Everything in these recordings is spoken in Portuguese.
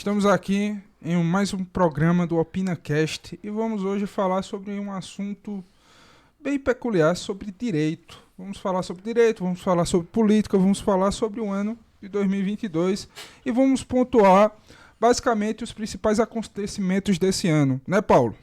Estamos aqui em mais um programa do OpinaCast e vamos hoje falar sobre um assunto bem peculiar, sobre direito. Vamos falar sobre direito, vamos falar sobre política, vamos falar sobre o ano de 2022 e vamos pontuar basicamente os principais acontecimentos desse ano, né, Paulo?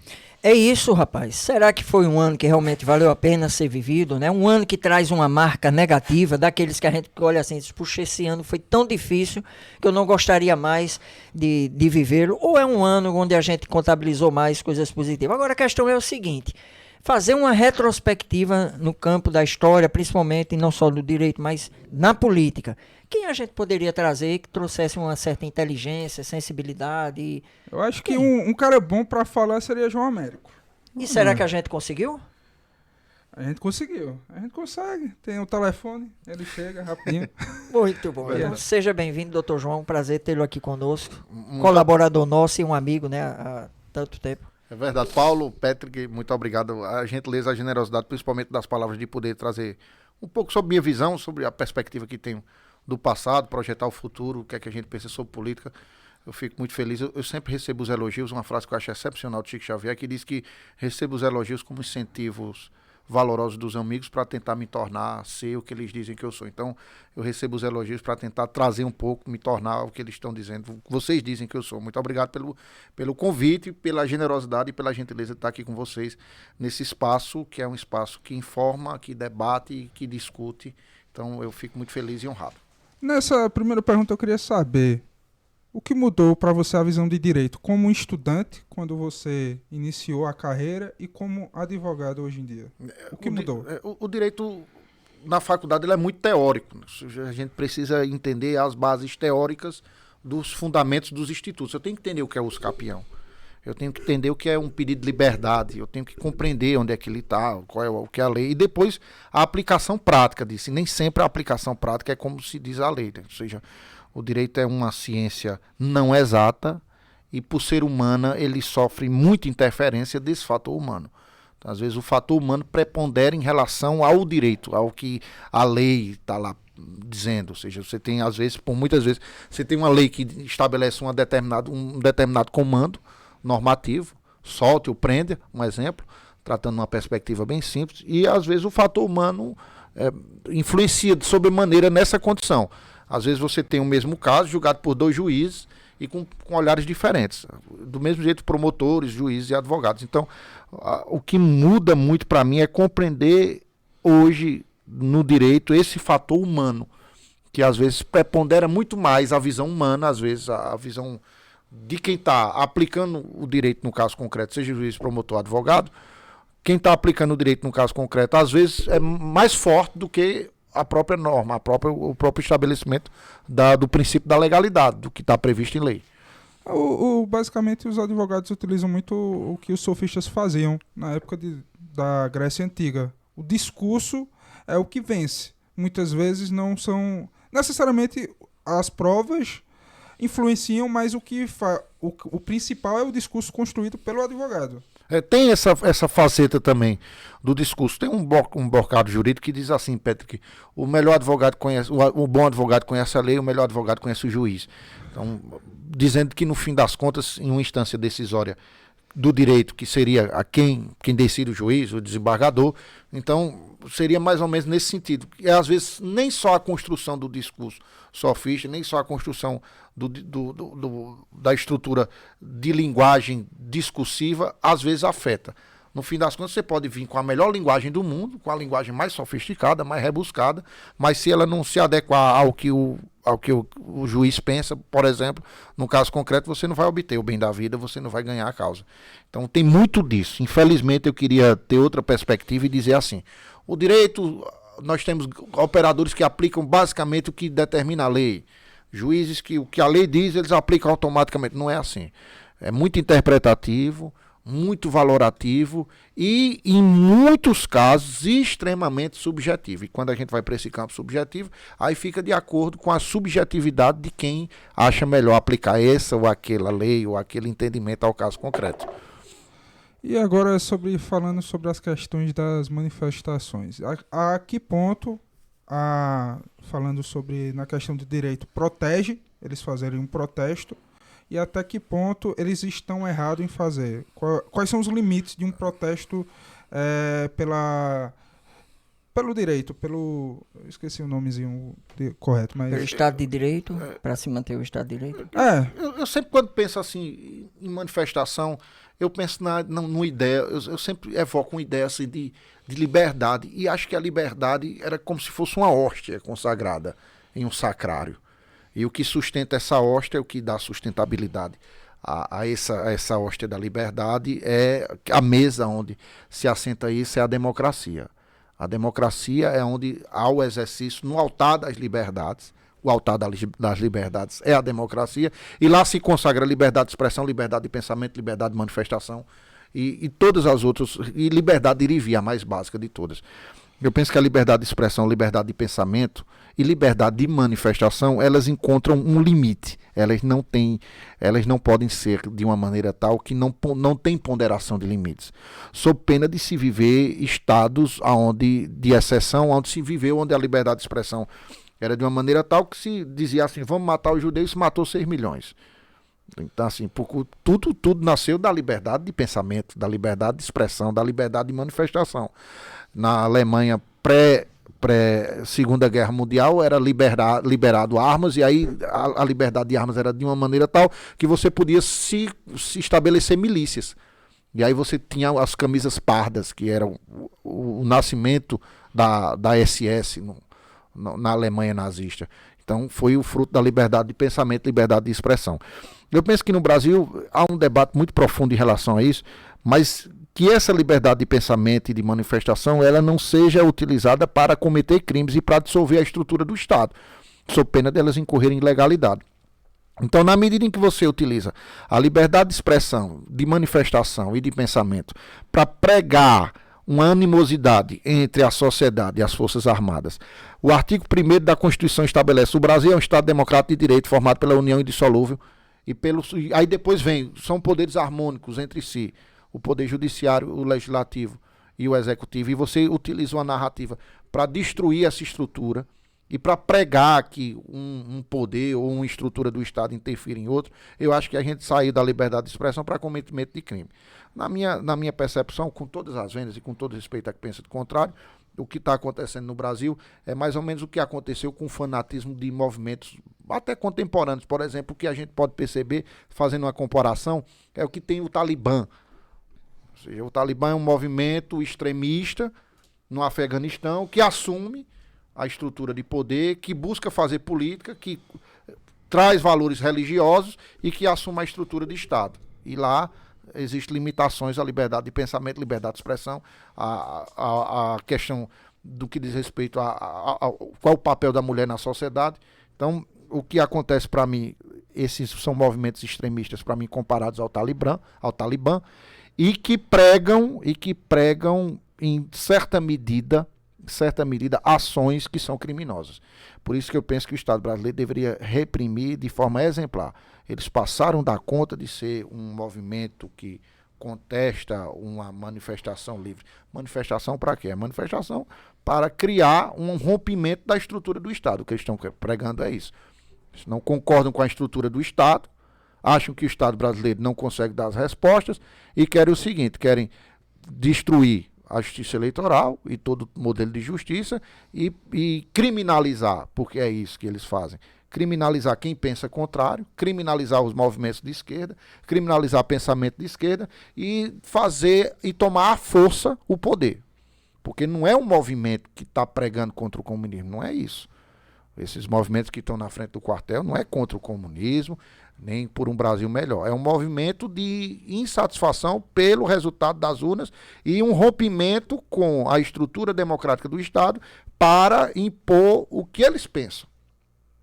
É isso, rapaz. Será que foi um ano que realmente valeu a pena ser vivido, né? Um ano que traz uma marca negativa, daqueles que a gente olha assim e diz, puxa, esse ano foi tão difícil que eu não gostaria mais de vivê-lo. Ou é um ano onde a gente contabilizou mais coisas positivas? Agora a questão é o seguinte, fazer uma retrospectiva no campo da história, principalmente não só do direito, mas na política. Quem a gente poderia trazer que trouxesse uma certa inteligência, sensibilidade? Eu acho que Quem? um cara bom para falar seria João Américo. E será que a gente conseguiu? A gente conseguiu, a gente consegue. Tem o telefone, ele chega rapidinho. Muito bom. Então, Verdade. seja bem-vindo, doutor João. Prazer tê-lo aqui conosco. Muito- Colaborador nosso e um amigo, né? Há tanto tempo. É verdade. Paulo, Patrick, muito obrigado. A gentileza, a generosidade, principalmente das palavras, de poder trazer um pouco sobre minha visão, sobre a perspectiva que tenho do passado, projetar o futuro, o que é que a gente pensa sobre política. Eu fico muito feliz. Eu sempre recebo os elogios, uma frase que eu acho excepcional de Chico Xavier, que diz que recebo os elogios como incentivos valorosos dos amigos para tentar me tornar, ser o que eles dizem que eu sou. Então, eu recebo os elogios para tentar trazer um pouco, me tornar o que eles estão dizendo, o que vocês dizem que eu sou. Muito obrigado pelo convite, pela generosidade e pela gentileza de estar aqui com vocês nesse espaço, que é um espaço que informa, que debate e que discute. Então, eu fico muito feliz e honrado. Nessa primeira pergunta eu queria saber o que mudou para você a visão de direito como estudante quando você iniciou a carreira e como advogado hoje em dia. O que mudou? O direito na faculdade ele é muito teórico. A gente precisa entender as bases teóricas dos fundamentos dos institutos. Eu tenho que entender o que é o usucapião. Eu tenho que entender o que é um pedido de liberdade. Eu tenho que compreender onde é que ele está, qual é o que é a lei. E depois a aplicação prática disso. E nem sempre a aplicação prática é como se diz a lei, né? Ou seja, o direito é uma ciência não exata e, por ser humana, ele sofre muita interferência desse fator humano. Então, às vezes o fator humano prepondera em relação ao direito, ao que a lei está lá dizendo. Ou seja, você tem, às vezes, por muitas vezes, você tem uma lei que estabelece um determinado comando normativo, solte ou prenda, um exemplo, tratando de uma perspectiva bem simples, e às vezes o fator humano influencia de sobremaneira nessa condição. Às vezes você tem o mesmo caso julgado por dois juízes e com olhares diferentes. Do mesmo jeito, promotores, juízes e advogados. Então, o que muda muito para mim é compreender hoje no direito esse fator humano, que às vezes prepondera muito mais a visão humana, às vezes a visão de quem está aplicando o direito no caso concreto, seja juiz, promotor, advogado. Quem está aplicando o direito no caso concreto, às vezes é mais forte do que a própria norma, o próprio estabelecimento do princípio da legalidade, do que está previsto em lei. Basicamente, os advogados utilizam muito o que os sofistas faziam na época da Grécia Antiga. O discurso é o que vence. Muitas vezes não são necessariamente as provas influenciam, mas o principal é o discurso construído pelo advogado. Tem essa faceta também do discurso. Tem um bocado jurídico que diz assim, Patrick, o melhor advogado conhece, o bom advogado conhece a lei, o melhor advogado conhece o juiz. Então, dizendo que no fim das contas, em uma instância decisória do direito, que seria a quem decide o juiz, o desembargador, então seria mais ou menos nesse sentido. E às vezes nem só a construção do discurso sofista, nem só a construção da estrutura de linguagem discursiva, às vezes afeta. No fim das contas, você pode vir com a melhor linguagem do mundo, com a linguagem mais sofisticada, mais rebuscada, mas se ela não se adequar ao que o juiz pensa, por exemplo, no caso concreto, você não vai obter o bem da vida, você não vai ganhar a causa. Então tem muito disso. Infelizmente, eu queria ter outra perspectiva e dizer assim, o direito, nós temos operadores que aplicam basicamente o que determina a lei. Juízes que o que a lei diz, eles aplicam automaticamente. Não é assim. É muito interpretativo, muito valorativo e, em muitos casos, extremamente subjetivo. E quando a gente vai para esse campo subjetivo, aí fica de acordo com a subjetividade de quem acha melhor aplicar essa ou aquela lei ou aquele entendimento ao caso concreto. E agora, falando sobre as questões das manifestações. A que ponto, falando sobre na questão de direito, protege eles fazerem um protesto e até que ponto eles estão errados em fazer. Quais são os limites de um protesto pelo direito, eu esqueci o nomezinho correto, mas... Pelo Estado de Direito, para se manter o Estado de Direito. Eu sempre, quando penso assim em manifestação, eu penso numa ideia, eu sempre evoco uma ideia assim de liberdade, e acho que a liberdade era como se fosse uma hóstia consagrada em um sacrário. E o que sustenta essa hóstia, o que dá sustentabilidade a essa hóstia da liberdade, é a mesa onde se assenta isso, é a democracia. A democracia é onde há o exercício no altar das liberdades. O altar das liberdades é a democracia. E lá se consagra liberdade de expressão, liberdade de pensamento, liberdade de manifestação e todas as outras. E liberdade de ir e vir, a mais básica de todas. Eu penso que a liberdade de expressão, liberdade de pensamento e liberdade de manifestação, elas encontram um limite. Elas não podem ser de uma maneira tal que não tem ponderação de limites. Sob pena de se viver estados de exceção, onde se viveu, onde a liberdade de expressão era de uma maneira tal que se dizia assim, vamos matar os judeus, se matou 6 milhões. Então, assim, tudo nasceu da liberdade de pensamento, da liberdade de expressão, da liberdade de manifestação. Na Alemanha pré-Segunda Guerra Mundial era liberado armas, e aí a liberdade de armas era de uma maneira tal que você podia se estabelecer milícias. E aí você tinha as camisas pardas, que eram o nascimento da SS na Alemanha nazista. Então foi o fruto da liberdade de pensamento, liberdade de expressão. Eu penso que no Brasil há um debate muito profundo em relação a isso, mas que essa liberdade de pensamento e de manifestação ela não seja utilizada para cometer crimes e para dissolver a estrutura do Estado, sob pena delas incorrerem em ilegalidade. Então, na medida em que você utiliza a liberdade de expressão, de manifestação e de pensamento para pregar uma animosidade entre a sociedade e as Forças Armadas, o artigo 1º da Constituição estabelece: o Brasil é um Estado democrático de direito formado pela união indissolúvel aí depois são poderes harmônicos entre si, o poder judiciário, o legislativo e o executivo, e você utiliza uma narrativa para destruir essa estrutura e para pregar que um poder ou uma estrutura do Estado interfere em outro. Eu acho que a gente saiu da liberdade de expressão para cometimento de crime. Na minha percepção, com todas as vendas e com todo respeito a quem pensa do contrário, o que está acontecendo no Brasil é mais ou menos o que aconteceu com o fanatismo de movimentos até contemporâneos. Por exemplo, o que a gente pode perceber, fazendo uma comparação, é o que tem o Talibã. Ou seja, o Talibã é um movimento extremista no Afeganistão que assume a estrutura de poder, que busca fazer política, que traz valores religiosos e que assume a estrutura de Estado. E lá existem limitações à liberdade de pensamento, liberdade de expressão, a questão do que diz respeito a qual o papel da mulher na sociedade. Então, o que acontece para mim, esses são movimentos extremistas para mim comparados ao Talibã, e que pregam em certa medida ações que são criminosas. Por isso que eu penso que o Estado brasileiro deveria reprimir de forma exemplar. Eles passaram da conta de ser um movimento que contesta uma manifestação livre. Manifestação para quê? Manifestação para criar um rompimento da estrutura do Estado. O que eles estão pregando é isso. Eles não concordam com a estrutura do Estado, acham que o Estado brasileiro não consegue dar as respostas e querem o seguinte: querem destruir a justiça eleitoral e todo modelo de justiça e criminalizar, porque é isso que eles fazem. Criminalizar quem pensa contrário, criminalizar os movimentos de esquerda, criminalizar pensamento de esquerda e tomar à força o poder. Porque não é um movimento que está pregando contra o comunismo, não é isso. Esses movimentos que estão na frente do quartel não é contra o comunismo, nem por um Brasil melhor. É um movimento de insatisfação pelo resultado das urnas e um rompimento com a estrutura democrática do Estado para impor o que eles pensam.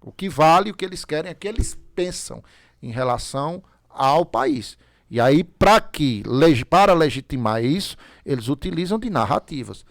O que vale, o que eles querem é que eles pensam em relação ao país. E aí, para legitimar isso, eles utilizam de narrativas.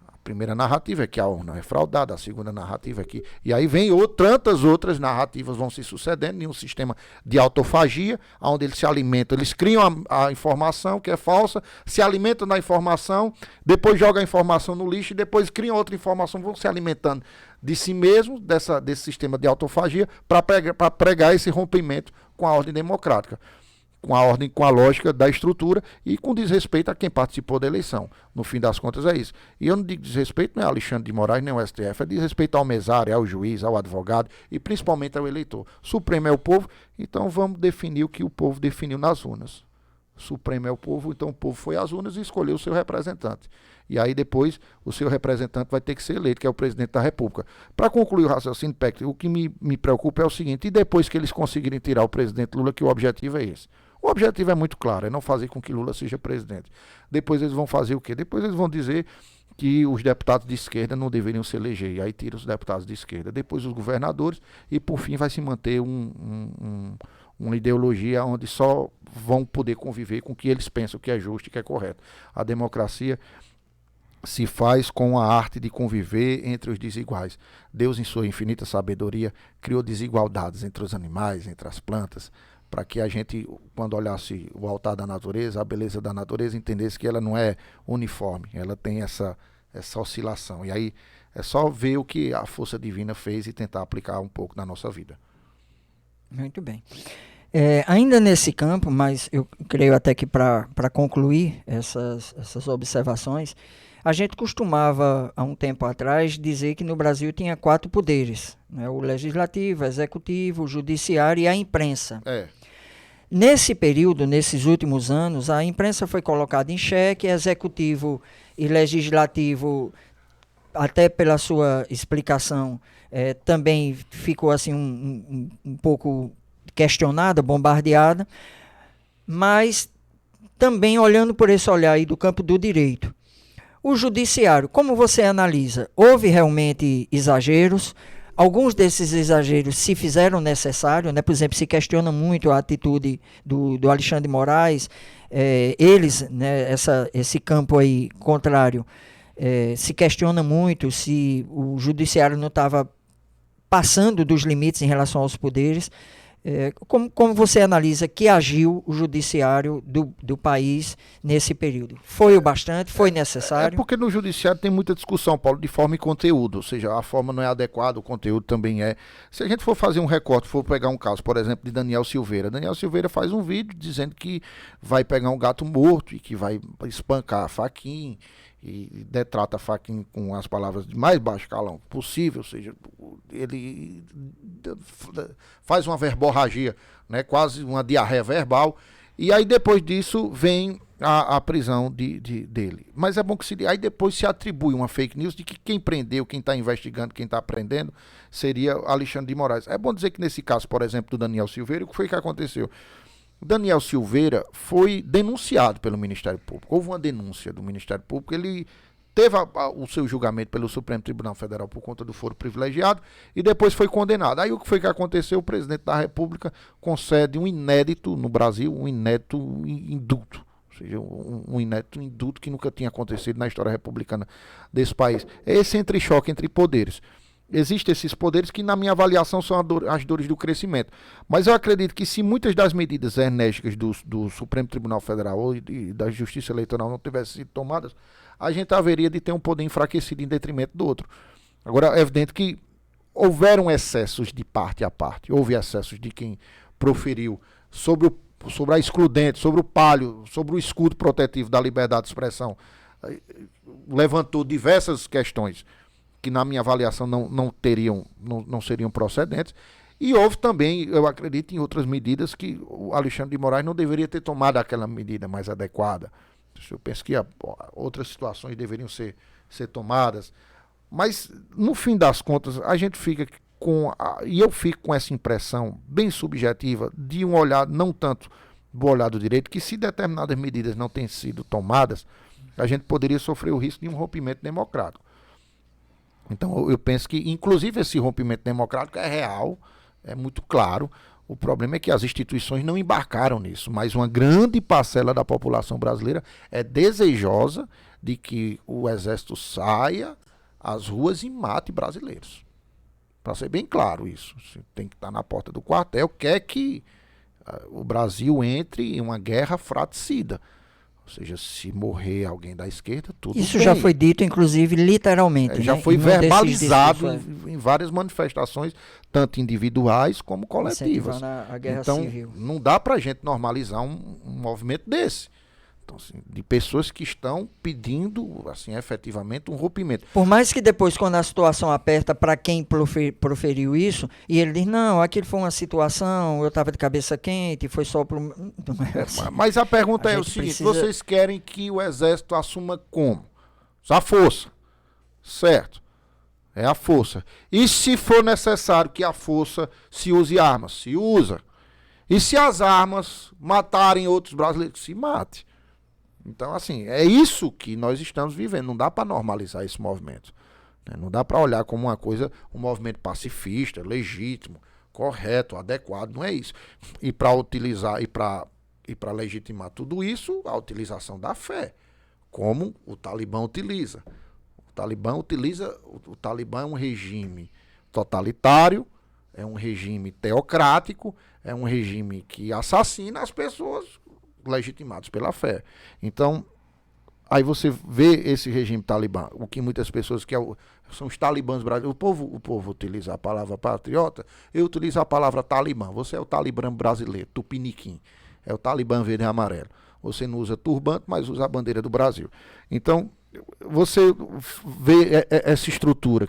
A primeira narrativa é que a urna é fraudada, a segunda narrativa é que... E aí vem tantas outras narrativas vão se sucedendo em um sistema de autofagia, onde eles se alimentam, eles criam a informação que é falsa, se alimentam da informação, depois jogam a informação no lixo e depois criam outra informação, vão se alimentando de si mesmos, desse sistema de autofagia, para pregar esse rompimento com a ordem democrática, com a ordem, com a lógica da estrutura e com desrespeito a quem participou da eleição. No fim das contas é isso. E eu não digo desrespeito, não é Alexandre de Moraes, nem o STF, é desrespeito ao mesário, ao juiz, ao advogado e principalmente ao eleitor. Supremo é o povo, então vamos definir o que o povo definiu nas urnas. Supremo é o povo, então o povo foi às urnas e escolheu o seu representante. E aí depois o seu representante vai ter que ser eleito, que é o presidente da República. Para concluir o raciocínio, Peck, o que me preocupa é o seguinte, e depois que eles conseguirem tirar o presidente Lula, que o objetivo é esse. O objetivo é muito claro, é não fazer com que Lula seja presidente. Depois eles vão fazer o quê? Depois eles vão dizer que os deputados de esquerda não deveriam se eleger, e aí tira os deputados de esquerda. Depois os governadores, e por fim vai se manter uma ideologia onde só vão poder conviver com o que eles pensam que é justo e que é correto. A democracia se faz com a arte de conviver entre os desiguais. Deus, em sua infinita sabedoria, criou desigualdades entre os animais, entre as plantas, para que a gente, quando olhasse o altar da natureza, a beleza da natureza, entendesse que ela não é uniforme, ela tem essa oscilação. E aí é só ver o que a força divina fez e tentar aplicar um pouco na nossa vida. Muito bem. Ainda nesse campo, mas eu creio até que para concluir essas observações, a gente costumava, há um tempo atrás, dizer que no Brasil tinha 4 poderes, né? O legislativo, o executivo, o judiciário e a imprensa. Nesse período, nesses últimos anos, a imprensa foi colocada em xeque, executivo e legislativo, até pela sua explicação, também ficou assim um pouco questionada, bombardeada, mas também olhando por esse olhar aí do campo do direito. O judiciário, como você analisa? Houve realmente exageros? Alguns desses exageros se fizeram necessários, né? Por exemplo, se questiona muito a atitude do Alexandre de Moraes, eles, né, esse campo aí contrário, se questiona muito se o judiciário não estava passando dos limites em relação aos poderes. Como você analisa que agiu o judiciário do país nesse período? Foi o bastante? Foi necessário? Porque no judiciário tem muita discussão, Paulo, de forma e conteúdo, ou seja, a forma não é adequada, o conteúdo também é. Se a gente for fazer um recorte, for pegar um caso, por exemplo, de Daniel Silveira faz um vídeo dizendo que vai pegar um gato morto e que vai espancar a Fachin, e detrata a Fachin com as palavras de mais baixo calão possível, ou seja, ele faz uma verborragia, né, quase uma diarreia verbal, e aí depois disso vem a prisão dele. Mas é bom que aí depois se atribui uma fake news de que quem prendeu, quem está investigando, quem está prendendo, seria Alexandre de Moraes. É bom dizer que nesse caso, por exemplo, do Daniel Silveira, o que foi que aconteceu? Daniel Silveira foi denunciado pelo Ministério Público. Houve uma denúncia do Ministério Público. Ele teve o seu julgamento pelo Supremo Tribunal Federal por conta do foro privilegiado e depois foi condenado. Aí o que foi que aconteceu? O presidente da República concede um inédito no Brasil, um inédito indulto. Ou seja, um inédito indulto que nunca tinha acontecido na história republicana desse país. É esse entrechoque entre poderes. Existem esses poderes que, na minha avaliação, são as dores do crescimento. Mas eu acredito que se muitas das medidas enérgicas do Supremo Tribunal Federal e da Justiça Eleitoral não tivessem sido tomadas, a gente haveria de ter um poder enfraquecido em detrimento do outro. Agora, é evidente que houveram excessos de parte a parte. Houve excessos de quem proferiu sobre a excludente, sobre o palio, sobre o escudo protetivo da liberdade de expressão. Levantou diversas questões que na minha avaliação não seriam procedentes, e houve também, eu acredito, em outras medidas que o Alexandre de Moraes não deveria ter tomado aquela medida mais adequada. Eu penso que outras situações deveriam ser tomadas, mas no fim das contas a gente fica e eu fico com essa impressão bem subjetiva de um olhar, não tanto do olhar do direito, que se determinadas medidas não têm sido tomadas, a gente poderia sofrer o risco de um rompimento democrático. Então eu penso que, inclusive, esse rompimento democrático é real, é muito claro. O problema é que as instituições não embarcaram nisso, mas uma grande parcela da população brasileira é desejosa de que o Exército saia às ruas e mate brasileiros. Para ser bem claro isso, você tem que estar na porta do quartel, quer que o Brasil entre em uma guerra fratricida. Ou Ou seja, se morrer alguém da esquerda, tudo Isso bem. já foi dito, inclusive, literalmente. Já né? foi Em um desses verbalizado discursos, em várias manifestações, tanto individuais como coletivas. incentivando a guerra Então, civil. não dá pra gente normalizar um movimento desse. Então, assim, de pessoas que estão pedindo, assim, efetivamente, um rompimento. Por mais que depois, quando a situação aperta para quem proferiu isso, e ele diz, não, aquilo foi uma situação, eu estava de cabeça quente, foi só para... Não é assim. Mas a pergunta A é o gente seguinte, precisa- vocês querem que o Exército assuma como? A força. Certo. É a força. E se for necessário que a força se use armas? Se usa. E se as armas matarem outros brasileiros? Se mate. Então, assim, é isso que nós estamos vivendo. Não dá para normalizar esse movimento. Né? Não dá para olhar como uma coisa, um movimento pacifista, legítimo, correto, adequado. Não é isso. E para utilizar, e para legitimar tudo isso, a utilização da fé, como o Talibã utiliza. O Talibã é um regime totalitário, é um regime teocrático, é um regime que assassina as pessoas legitimadas pela fé. Então, aí você vê esse regime talibã, o que muitas pessoas são os talibãs brasileiros. O povo utiliza a palavra patriota, eu utilizo a palavra talibã. Você é o talibã brasileiro, tupiniquim. É o talibã verde e amarelo. Você não usa turbante, mas usa a bandeira do Brasil. Então, você vê essa estrutura,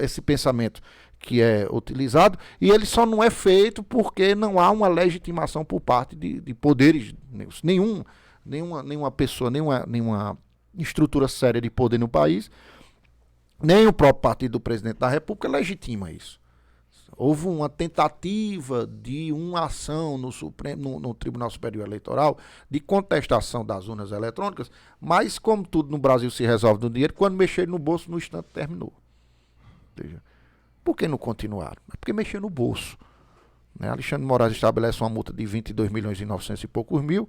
esse pensamento que é utilizado, e ele só não é feito porque não há uma legitimação por parte de poderes, nenhuma pessoa, nenhuma estrutura séria de poder no país, nem o próprio partido do presidente da República legitima isso. Houve uma tentativa de uma ação no Tribunal Superior Eleitoral de contestação das urnas eletrônicas, mas como tudo no Brasil se resolve no dinheiro, quando mexer no bolso, no instante terminou. Por que não continuaram? É porque mexer no bolso. Né? Alexandre de Moraes estabelece uma multa de 22 milhões e 900 e poucos mil.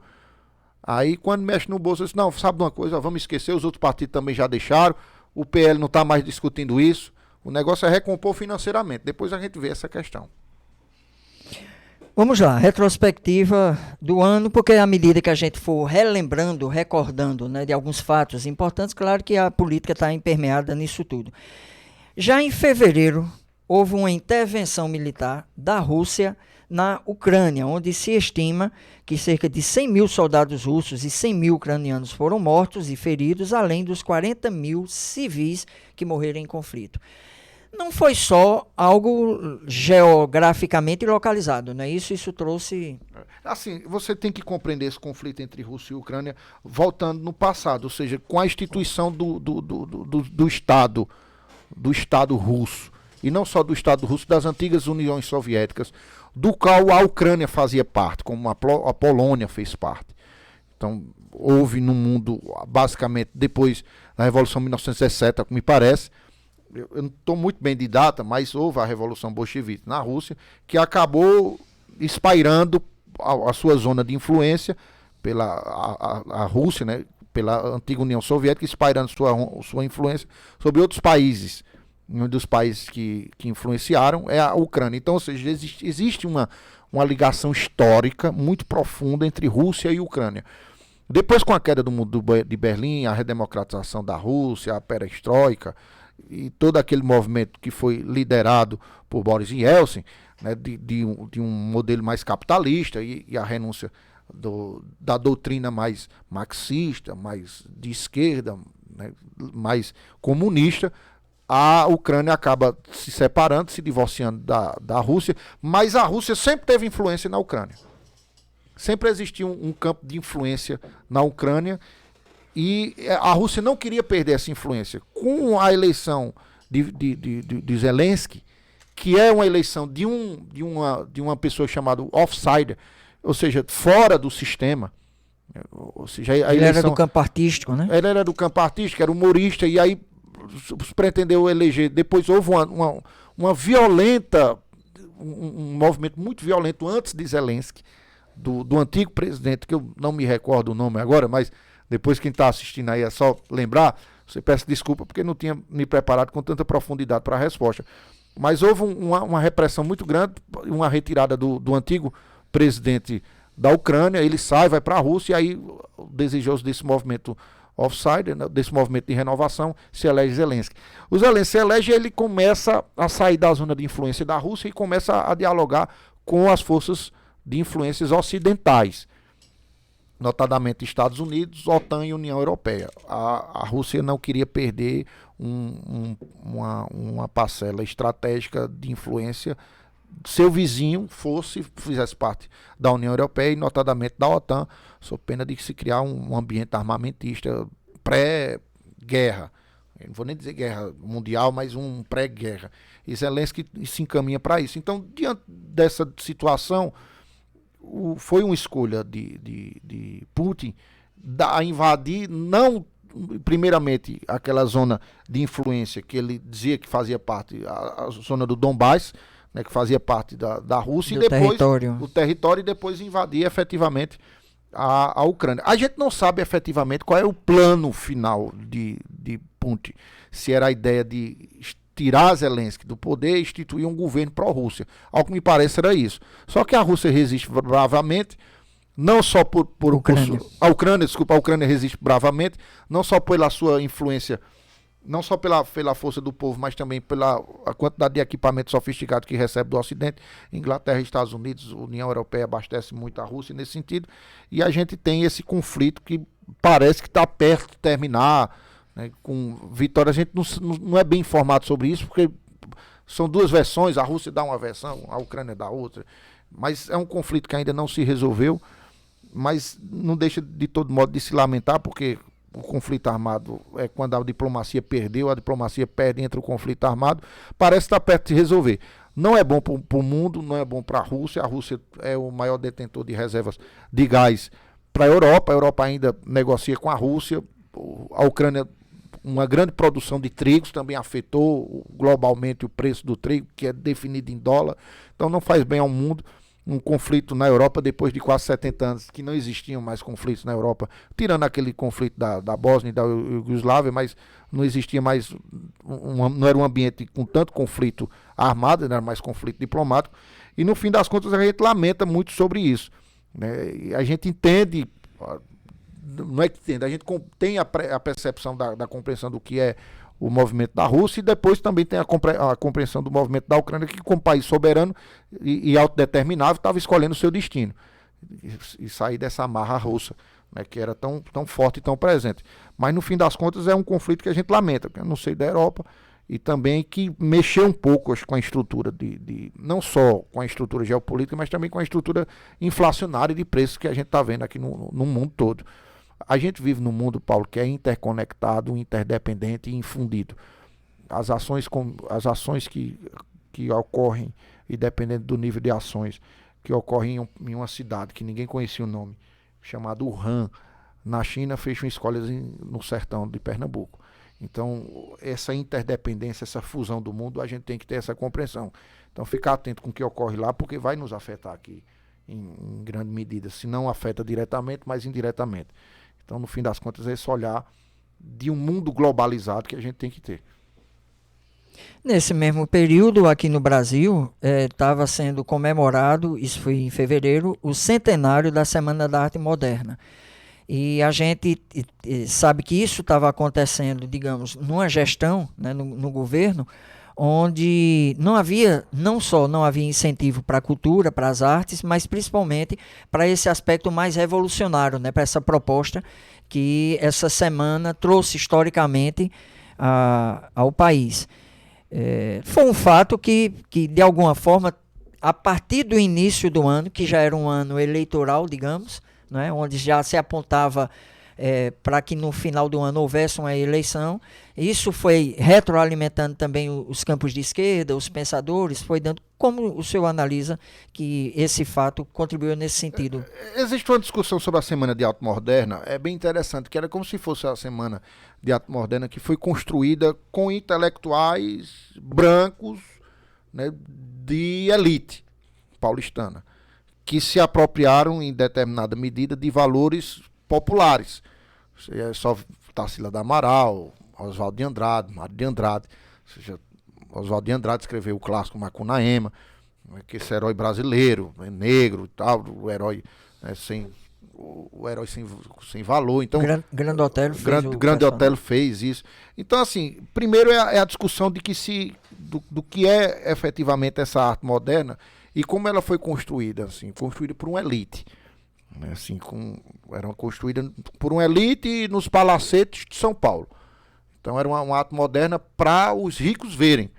Aí, quando mexe no bolso, eu disse, não, sabe de uma coisa, vamos esquecer, os outros partidos também já deixaram, o PL não está mais discutindo isso, o negócio é recompor financeiramente. Depois a gente vê essa questão. Vamos lá, retrospectiva do ano, porque à medida que a gente for relembrando, recordando, né, de alguns fatos importantes, claro que a política está impermeada nisso tudo. Já em fevereiro, houve uma intervenção militar da Rússia na Ucrânia, onde se estima que cerca de 100 mil soldados russos e 100 mil ucranianos foram mortos e feridos, além dos 40 mil civis que morreram em conflito. Não foi só algo geograficamente localizado, não é isso? Isso trouxe... Assim, você tem que compreender esse conflito entre Rússia e Ucrânia voltando no passado, ou seja, com a instituição do Estado russo, e não só do Estado russo, das antigas Uniões Soviéticas, do qual a Ucrânia fazia parte, como a Polônia fez parte. Então, houve no mundo, basicamente, depois da Revolução de 1917, como me parece, eu não estou muito bem de data, mas houve a Revolução Bolchevique na Rússia, que acabou espairando a sua zona de influência pela a Rússia, né, pela antiga União Soviética, espalhando sua influência sobre outros países. Um dos países que influenciaram é a Ucrânia. Então, ou seja, existe uma ligação histórica muito profunda entre Rússia e Ucrânia. Depois, com a queda do Muro de Berlim, a redemocratização da Rússia, a perestroika e todo aquele movimento que foi liderado por Boris Yeltsin, né, de um modelo mais capitalista e a renúncia da doutrina mais marxista, mais de esquerda, né, mais comunista, a Ucrânia acaba se separando, se divorciando da Rússia, mas a Rússia sempre teve influência na Ucrânia. Sempre existiu um campo de influência na Ucrânia e a Rússia não queria perder essa influência. Com a eleição de Zelensky, que é uma eleição de uma pessoa chamada outsider, ou seja, fora do sistema. Ou seja, a Ele eleição, era do campo artístico, né? Ele era do campo artístico, era humorista, e aí pretendeu eleger. Depois houve uma violenta, um movimento muito violento antes de Zelensky, do antigo presidente, que eu não me recordo o nome agora, mas depois quem está assistindo aí é só lembrar. Você peço desculpa porque não tinha me preparado com tanta profundidade para a resposta. Mas houve uma repressão muito grande, uma retirada do antigo presidente da Ucrânia, ele sai, vai para a Rússia, e aí o desejoso desse movimento offside, né, desse movimento de renovação, se elege Zelensky. O Zelensky se elege, ele começa a sair da zona de influência da Rússia e começa a dialogar com as forças de influências ocidentais, notadamente Estados Unidos, OTAN e União Europeia. A Rússia não queria perder uma parcela estratégica de influência. Seu vizinho fizesse parte da União Europeia e notadamente da OTAN, sob pena de se criar um ambiente armamentista pré-guerra. Eu não vou nem dizer guerra mundial, mas um pré-guerra. E Zelensky se encaminha para isso. Então, diante dessa situação, foi uma escolha de Putin a invadir, não primeiramente aquela zona de influência que ele dizia que fazia parte, a zona do Donbass, né, que fazia parte da Rússia, e depois o território, e depois invadir efetivamente a Ucrânia. A gente não sabe efetivamente qual é o plano final de Putin, se era a ideia de tirar Zelensky do poder e instituir um governo pró-Rússia. Ao que me parece era isso. Só que a Rússia resiste bravamente, não só a Ucrânia resiste bravamente, não só pela sua influência, não só pela força do povo, mas também pela a quantidade de equipamento sofisticado que recebe do Ocidente. Inglaterra, Estados Unidos, União Europeia abastece muito a Rússia nesse sentido, e a gente tem esse conflito que parece que está perto de terminar, né, com vitória. A gente não é bem informado sobre isso, porque são duas versões, a Rússia dá uma versão, a Ucrânia dá outra, mas é um conflito que ainda não se resolveu, mas não deixa de todo modo de se lamentar, porque o conflito armado é quando a diplomacia perdeu, a diplomacia perde entre o conflito armado, parece estar perto de resolver. Não é bom para o mundo, não é bom para a Rússia é o maior detentor de reservas de gás para a Europa ainda negocia com a Rússia, a Ucrânia, uma grande produção de trigos também afetou globalmente o preço do trigo, que é definido em dólar, então não faz bem ao mundo. Um conflito na Europa depois de quase 70 anos, que não existiam mais conflitos na Europa, tirando aquele conflito da Bósnia e da Iugoslávia, mas não existia mais, não era um ambiente com tanto conflito armado, não era mais conflito diplomático, e no fim das contas a gente lamenta muito sobre isso, né? E a gente entende, não é que entende, a gente tem a percepção da compreensão do que é o movimento da Rússia, e depois também tem a compreensão do movimento da Ucrânia, que como país soberano e autodeterminável estava escolhendo o seu destino e sair dessa amarra russa, né, que era tão forte e tão presente. Mas no fim das contas é um conflito que a gente lamenta, que eu não sei da Europa, e também que mexeu um pouco com a estrutura não só com a estrutura geopolítica, mas também com a estrutura inflacionária de preços que a gente está vendo aqui no mundo todo. A gente vive num mundo, Paulo, que é interconectado, interdependente e infundido. As ações que ocorrem, e dependendo do nível de ações, que ocorrem em uma cidade que ninguém conhecia o nome, chamada Wuhan, na China, fecham escolas no sertão de Pernambuco. Então, essa interdependência, essa fusão do mundo, a gente tem que ter essa compreensão. Então, ficar atento com o que ocorre lá, porque vai nos afetar aqui em grande medida. Se não afeta diretamente, mas indiretamente. Então, no fim das contas, é esse olhar de um mundo globalizado que a gente tem que ter. Nesse mesmo período, aqui no Brasil, estava sendo comemorado, isso foi em fevereiro, o centenário da Semana da Arte Moderna. E a gente sabe que isso estava acontecendo, digamos, numa gestão, né, no governo, onde não havia incentivo para a cultura, para as artes, mas principalmente para esse aspecto mais revolucionário, né, para essa proposta que essa semana trouxe historicamente ao país. Foi um fato que, de alguma forma, a partir do início do ano, que já era um ano eleitoral, digamos, né, onde já se apontava para que no final do ano houvesse uma eleição. Isso foi retroalimentando também os campos de esquerda, os pensadores, foi dando. Como o senhor analisa que esse fato contribuiu nesse sentido? Existe uma discussão sobre a Semana de Arte Moderna, é bem interessante, que era como se fosse a Semana de Arte Moderna que foi construída com intelectuais brancos, né, de elite paulistana, que se apropriaram em determinada medida de valores populares. Só Tarsila do Amaral, Oswaldo de Andrade, Mário de Andrade. Ou seja, Oswaldo de Andrade escreveu o clássico Macunaíma, que esse herói brasileiro, negro e tal, o herói, né, o herói sem valor. Então, Grande Otelo fez Grande Otelo fez isso. Então, assim, primeiro é a discussão de que do que é efetivamente essa arte moderna e como ela foi construída, assim, construída por uma elite. Né, assim, era construída por uma elite nos palacetes de São Paulo. Então era uma arte moderna para os ricos verem.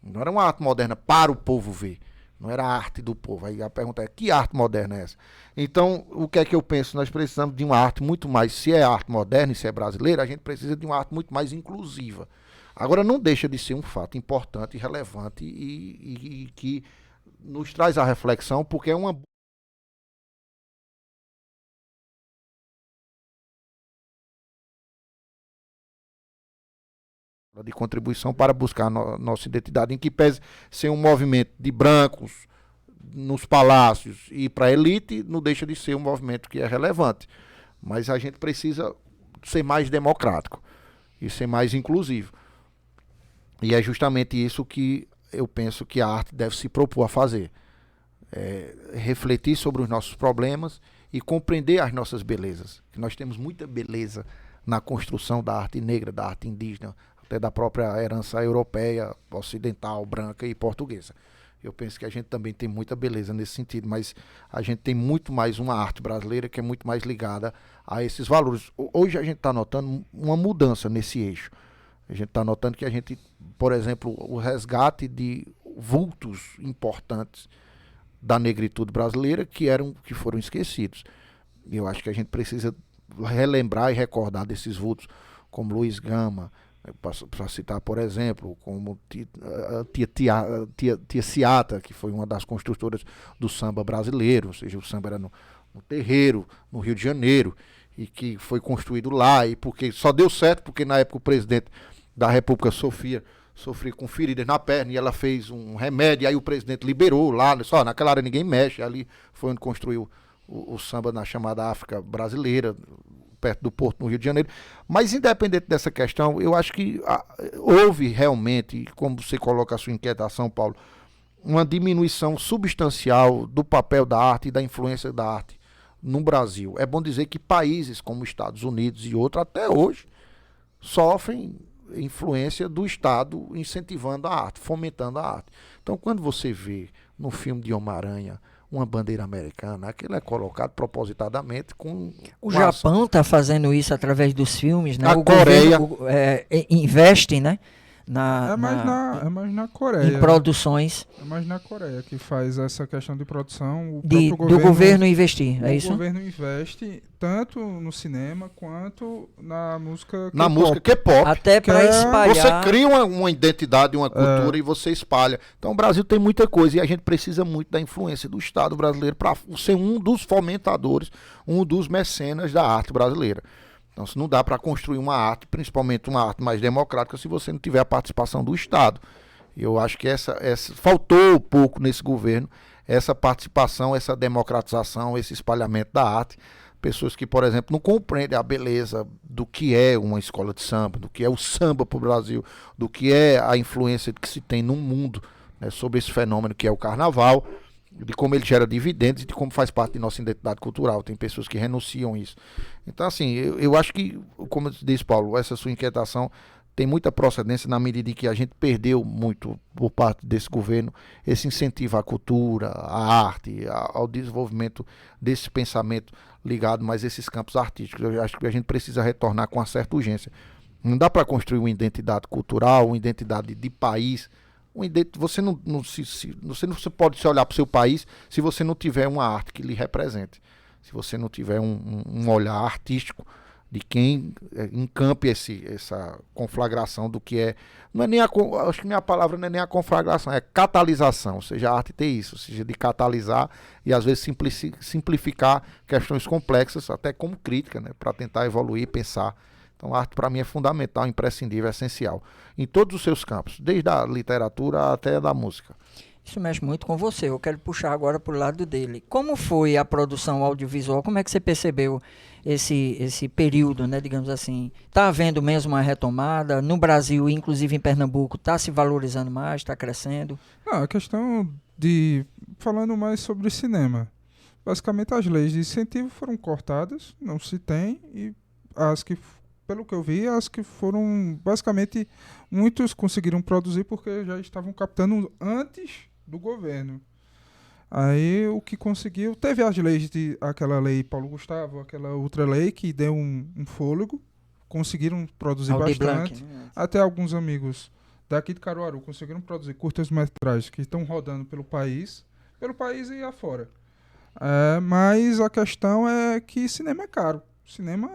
Não era uma arte moderna para o povo ver. Não era a arte do povo. Aí a pergunta é, que arte moderna é essa? Então, o que é que eu penso? Nós precisamos de uma arte muito mais, se é arte moderna e se é brasileira, a gente precisa de uma arte muito mais inclusiva. Agora, não deixa de ser um fato importante e relevante e que nos traz a reflexão, porque é uma de contribuição para buscar nossa identidade, em que pese ser um movimento de brancos nos palácios e para a elite, não deixa de ser um movimento que é relevante. Mas a gente precisa ser mais democrático e ser mais inclusivo. E é justamente isso que eu penso que a arte deve se propor a fazer. Refletir sobre os nossos problemas e compreender as nossas belezas. Nós temos muita beleza na construção da arte negra, da arte indígena, até da própria herança europeia, ocidental, branca e portuguesa. Eu penso que a gente também tem muita beleza nesse sentido, mas a gente tem muito mais uma arte brasileira que é muito mais ligada a esses valores. Hoje a gente está notando uma mudança nesse eixo. A gente está notando que a gente, por exemplo, o resgate de vultos importantes da negritude brasileira que foram esquecidos. Eu acho que a gente precisa relembrar e recordar desses vultos, como Luiz Gama, para citar, por exemplo, como Tia Ciata, que foi uma das construtoras do samba brasileiro, ou seja, o samba era no terreiro, no Rio de Janeiro, e que foi construído lá, e porque só deu certo porque na época o presidente da República sofria com feridas na perna, e ela fez um remédio, e aí o presidente liberou lá, só naquela área ninguém mexe, ali foi onde construiu o samba na chamada África brasileira, perto do Porto, no Rio de Janeiro. Mas independente dessa questão, eu acho que houve realmente, como você coloca a sua inquietação, Paulo, uma diminuição substancial do papel da arte e da influência da arte no Brasil. É bom dizer que países como Estados Unidos e outros, até hoje, sofrem influência do Estado incentivando a arte, fomentando a arte. Então, quando você vê no filme de Homem-Aranha uma bandeira americana, aquilo é colocado propositadamente com... O Japão está fazendo isso através dos filmes, né? A Coreia investe, né? É mais na Coreia. Em produções. É mais na Coreia que faz essa questão de produção. Do governo investir, é isso? O governo investe tanto no cinema quanto na música K-pop. Na música K-pop. Até para espalhar. Você cria uma identidade, uma cultura e você espalha. Então o Brasil tem muita coisa e a gente precisa muito da influência do Estado brasileiro para ser um dos fomentadores, um dos mecenas da arte brasileira. Então, se não dá para construir uma arte, principalmente uma arte mais democrática, se você não tiver a participação do Estado. Eu acho que faltou um pouco nesse governo essa participação, essa democratização, esse espalhamento da arte. Pessoas que, por exemplo, não compreendem a beleza do que é uma escola de samba, do que é o samba para o Brasil, do que é a influência que se tem no mundo, né, sobre esse fenômeno que é o carnaval, de como ele gera dividendos e de como faz parte de nossa identidade cultural. Tem pessoas que renunciam a isso. Então, assim, eu acho que, como disse Paulo, essa sua inquietação tem muita procedência na medida em que a gente perdeu muito, por parte desse governo, esse incentivo à cultura, à arte, ao desenvolvimento desse pensamento ligado mais a esses campos artísticos. Eu acho que a gente precisa retornar com uma certa urgência. Não dá para construir uma identidade cultural, uma identidade de país. Você não pode se olhar para o seu país se você não tiver uma arte que lhe represente. Se você não tiver um olhar artístico de quem encampe essa conflagração do que é. Não é nem acho que minha palavra não é nem a conflagração, é catalisação. Ou seja, a arte tem isso, ou seja, de catalisar e às vezes simplificar questões complexas, até como crítica, né, para tentar evoluir, pensar. Então a arte para mim é fundamental, imprescindível, essencial. Em todos os seus campos, desde a literatura até a da música. Isso mexe muito com você. Eu quero puxar agora para o lado dele. Como foi a produção audiovisual? Como é que você percebeu esse período, né, digamos assim? Está havendo mesmo uma retomada? No Brasil, inclusive em Pernambuco, está se valorizando mais, está crescendo? Não, a questão Falando mais sobre cinema. Basicamente, as leis de incentivo foram cortadas, não se tem, e as que, pelo que eu vi, as que foram, basicamente, muitos conseguiram produzir porque já estavam captando antes do governo. Aí, o que conseguiu, teve as leis aquela lei Paulo Gustavo, aquela outra lei que deu um fôlego, conseguiram produzir Aldir bastante, Blanc, né? até alguns amigos daqui de Caruaru conseguiram produzir curtas-metragens que estão rodando pelo país e afora. Mas a questão é que cinema é caro. Cinema,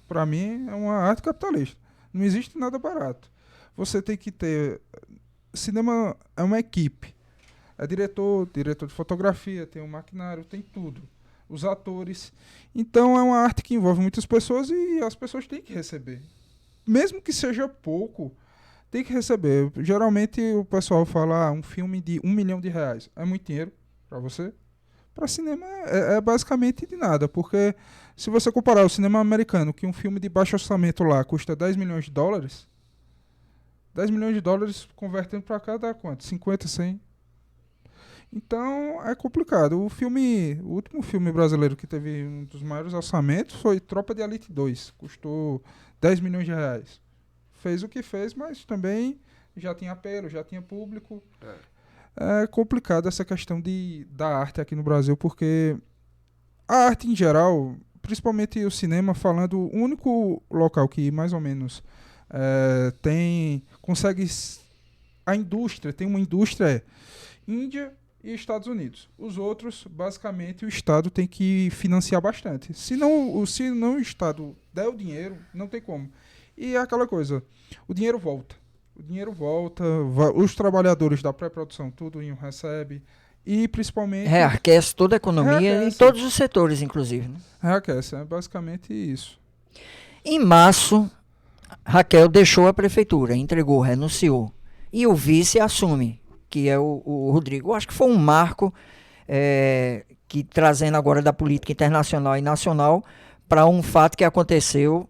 para mim, é uma arte capitalista. Não existe nada barato. Você tem que ter... Cinema é uma equipe. É diretor de fotografia, tem um maquinário, tem tudo. Os atores. Então é uma arte que envolve muitas pessoas e as pessoas têm que receber. Mesmo que seja pouco, tem que receber. Geralmente o pessoal fala, um filme de R$1 milhão. É muito dinheiro para você? Para cinema é basicamente de nada, porque se você comparar o cinema americano, que um filme de baixo orçamento lá custa $10 milhões, $10 milhões convertendo para cá dá quanto? 50, 100? Então é complicado. O último filme brasileiro que teve um dos maiores orçamentos foi Tropa de Elite 2, custou R$10 milhões. Fez o que fez, mas também já tinha apelo, já tinha público. É complicado essa questão da arte aqui no Brasil, porque a arte em geral, principalmente o cinema, falando, o único local que mais ou menos tem uma indústria é Índia e Estados Unidos. Os outros, basicamente, o Estado tem que financiar bastante. Se não o Estado der o dinheiro, não tem como. E é aquela coisa, o dinheiro volta. Os trabalhadores da pré-produção, tudo recebe. E principalmente... Reaquece toda a economia em todos os setores, inclusive. Né? Reaquece, é basicamente isso. Em março, Raquel deixou a prefeitura, entregou, renunciou. E o vice assume, que é o Rodrigo. Eu acho que foi um marco que trazendo agora da política internacional e nacional para um fato que aconteceu,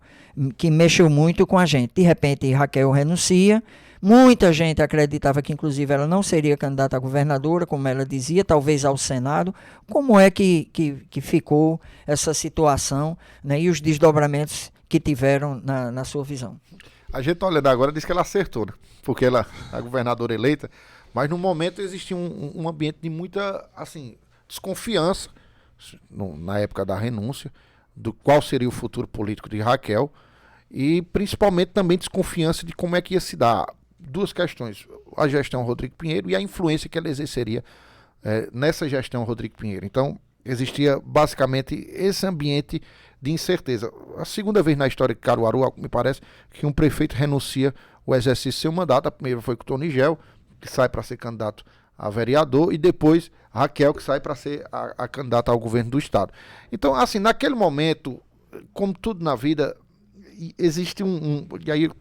que mexeu muito com a gente. De repente, Raquel renuncia. Muita gente acreditava que, inclusive, ela não seria candidata a governadora, como ela dizia, talvez ao Senado. Como é que ficou essa situação, né, e os desdobramentos que tiveram na sua visão? A gente olhando agora diz que ela acertou, né? Porque ela é a governadora eleita, mas no momento existia um ambiente de muita, assim, desconfiança na época da renúncia, do qual seria o futuro político de Raquel, e principalmente também desconfiança de como é que ia se dar duas questões, a gestão Rodrigo Pinheiro e a influência que ela exerceria nessa gestão Rodrigo Pinheiro. Então existia basicamente esse ambiente de incerteza. A segunda vez na história de Caruaru, me parece, que um prefeito renuncia o exercício do seu mandato. A primeira foi com o Tonigel, que sai para ser candidato a vereador, e depois Raquel, que sai para ser a candidata ao governo do estado. Então, assim, naquele momento, como tudo na vida, existe e aí eu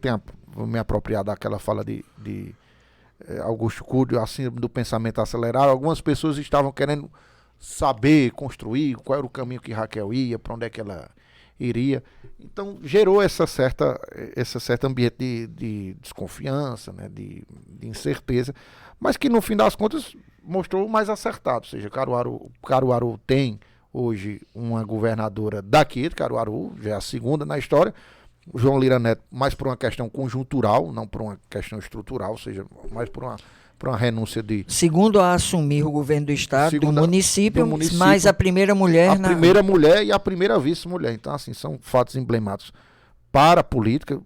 vou me apropriar daquela fala de Augusto Cury, assim, do pensamento acelerado. Algumas pessoas estavam querendo saber, construir qual era o caminho que Raquel ia, para onde é que ela iria. Então gerou esse certo ambiente de desconfiança, né, de incerteza, mas que no fim das contas mostrou mais acertado. Ou seja, Caruaru tem hoje uma governadora daqui de Caruaru, já é a segunda na história, o João Lira Neto, mais por uma questão conjuntural, não por uma questão estrutural, ou seja, mais por uma renúncia de... Segundo a assumir o governo do estado, do município, mais a primeira mulher... Primeira mulher e a primeira vice-mulher. Então, assim, são fatos emblemáticos para a política.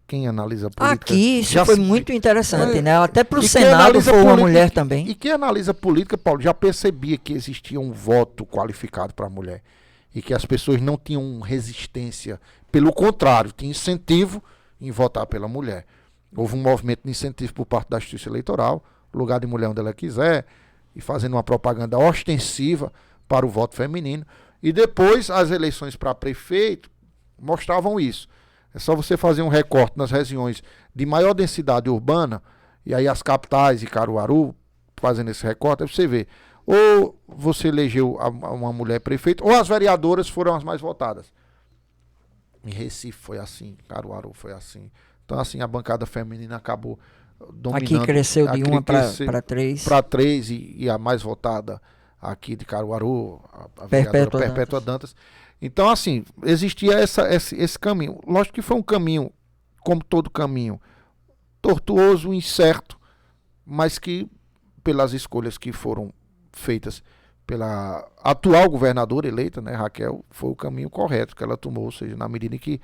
Quem analisa política... Aqui, isso foi muito interessante, né? Até para o Senado foi uma mulher também. E quem analisa política, Paulo, já percebia que existia um voto qualificado para a mulher. E que as pessoas não tinham resistência. Pelo contrário, tinha incentivo em votar pela mulher. Houve um movimento de incentivo por parte da Justiça Eleitoral, lugar de mulher onde ela quiser, e fazendo uma propaganda ostensiva para o voto feminino. E depois, as eleições para prefeito mostravam isso. É só você fazer um recorte nas regiões de maior densidade urbana, e aí as capitais e Caruaru, fazendo esse recorte, aí você vê, ou você elegeu uma mulher prefeito, ou as vereadoras foram as mais votadas. Em Recife foi assim, Caruaru foi assim. Então, assim, a bancada feminina acabou dominando. Aqui cresceu de Aqui 1 cresceu para 3. Para 3 e a mais votada aqui de Caruaru, a vereadora Perpétua Dantas. Então, assim, existia esse caminho. Lógico que foi um caminho, como todo caminho, tortuoso, incerto, mas que, pelas escolhas que foram feitas pela atual governadora eleita, né, Raquel, foi o caminho correto que ela tomou, ou seja, na medida em que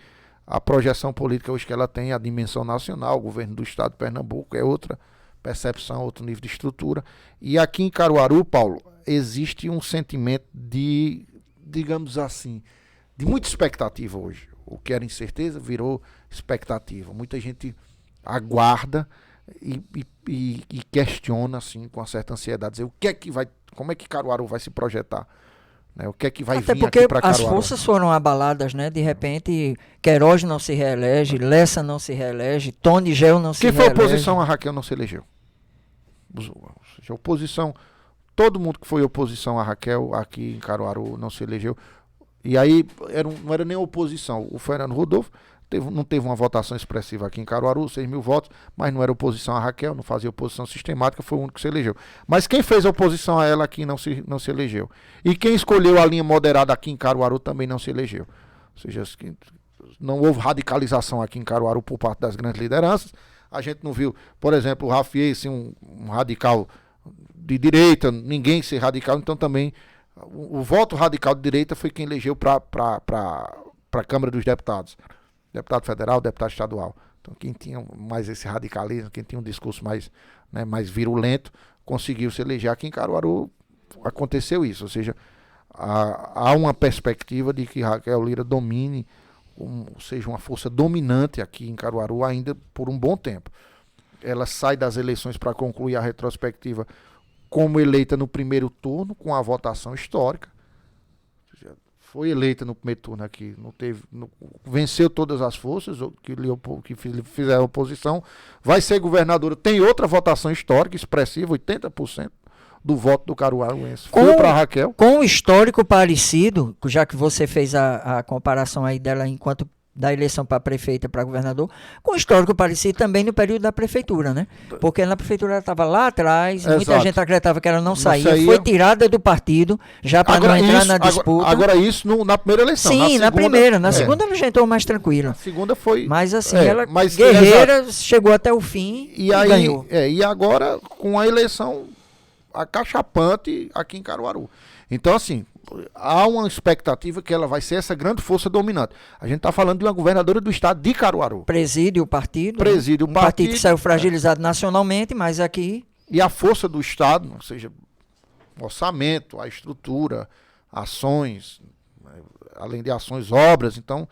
a projeção política hoje que ela tem, a dimensão nacional, o governo do estado de Pernambuco é outra percepção, outro nível de estrutura. E aqui em Caruaru, Paulo, existe um sentimento de, digamos assim, de muita expectativa hoje. O que era incerteza virou expectativa. Muita gente aguarda e questiona assim com uma certa ansiedade, dizer o que é que vai, como é que Caruaru vai se projetar, né? O que é que vai Até vir porque aqui para Caruaru? as forças foram abaladas, né? De repente, Queiroz não se reelege, Lessa não se reelege, Tony Gel não se Quem foi reelege. oposição a Raquel não se elegeu. Ou seja, oposição, todo mundo que foi oposição a Raquel aqui em Caruaru não se elegeu. E aí não era nem oposição. O Fernando Rodolfo não teve uma votação expressiva aqui em Caruaru, 6 mil votos, mas não era oposição a Raquel, não fazia oposição sistemática, foi o único que se elegeu. Mas quem fez oposição a ela aqui não se elegeu. E quem escolheu a linha moderada aqui em Caruaru também não se elegeu. Ou seja, não houve radicalização aqui em Caruaru por parte das grandes lideranças. A gente não viu, por exemplo, o Rafier, assim, um radical de direita, ninguém ser radical, então também o voto radical de direita foi quem elegeu para a Câmara dos Deputados. Deputado federal, deputado estadual. Então quem tinha mais esse radicalismo, quem tinha um discurso mais, né, mais virulento, conseguiu se eleger. Aqui em Caruaru aconteceu isso, ou seja, há uma perspectiva de que Raquel Lira domine, seja uma força dominante aqui em Caruaru ainda por um bom tempo. Ela sai das eleições para concluir a retrospectiva como eleita no primeiro turno, com a votação histórica. Foi eleita no primeiro turno aqui, venceu todas as forças que fizeram oposição, vai ser governadora, tem outra votação histórica expressiva, 80% do voto do caruaruense foi para Raquel. Com um histórico parecido, já que você fez a comparação aí dela enquanto da eleição para prefeita e para governador, com um histórico parecido também no período da prefeitura, né? Porque na prefeitura ela estava lá atrás, muita gente acreditava que ela não saía, foi tirada do partido, já para não entrar na disputa. Agora isso na primeira eleição. Sim, na primeira. Na segunda ela já entrou mais tranquila. Na segunda foi... Mas assim, ela guerreira, chegou até o fim e aí, ganhou. E agora com a eleição acachapante aqui em Caruaru. Então assim, há uma expectativa que ela vai ser essa grande força dominante. A gente está falando de uma governadora do estado de Caruaru. Preside o partido. Um partido que saiu fragilizado nacionalmente, mas aqui... E a força do estado, ou seja, o orçamento, a estrutura, ações, além de ações, obras. Então,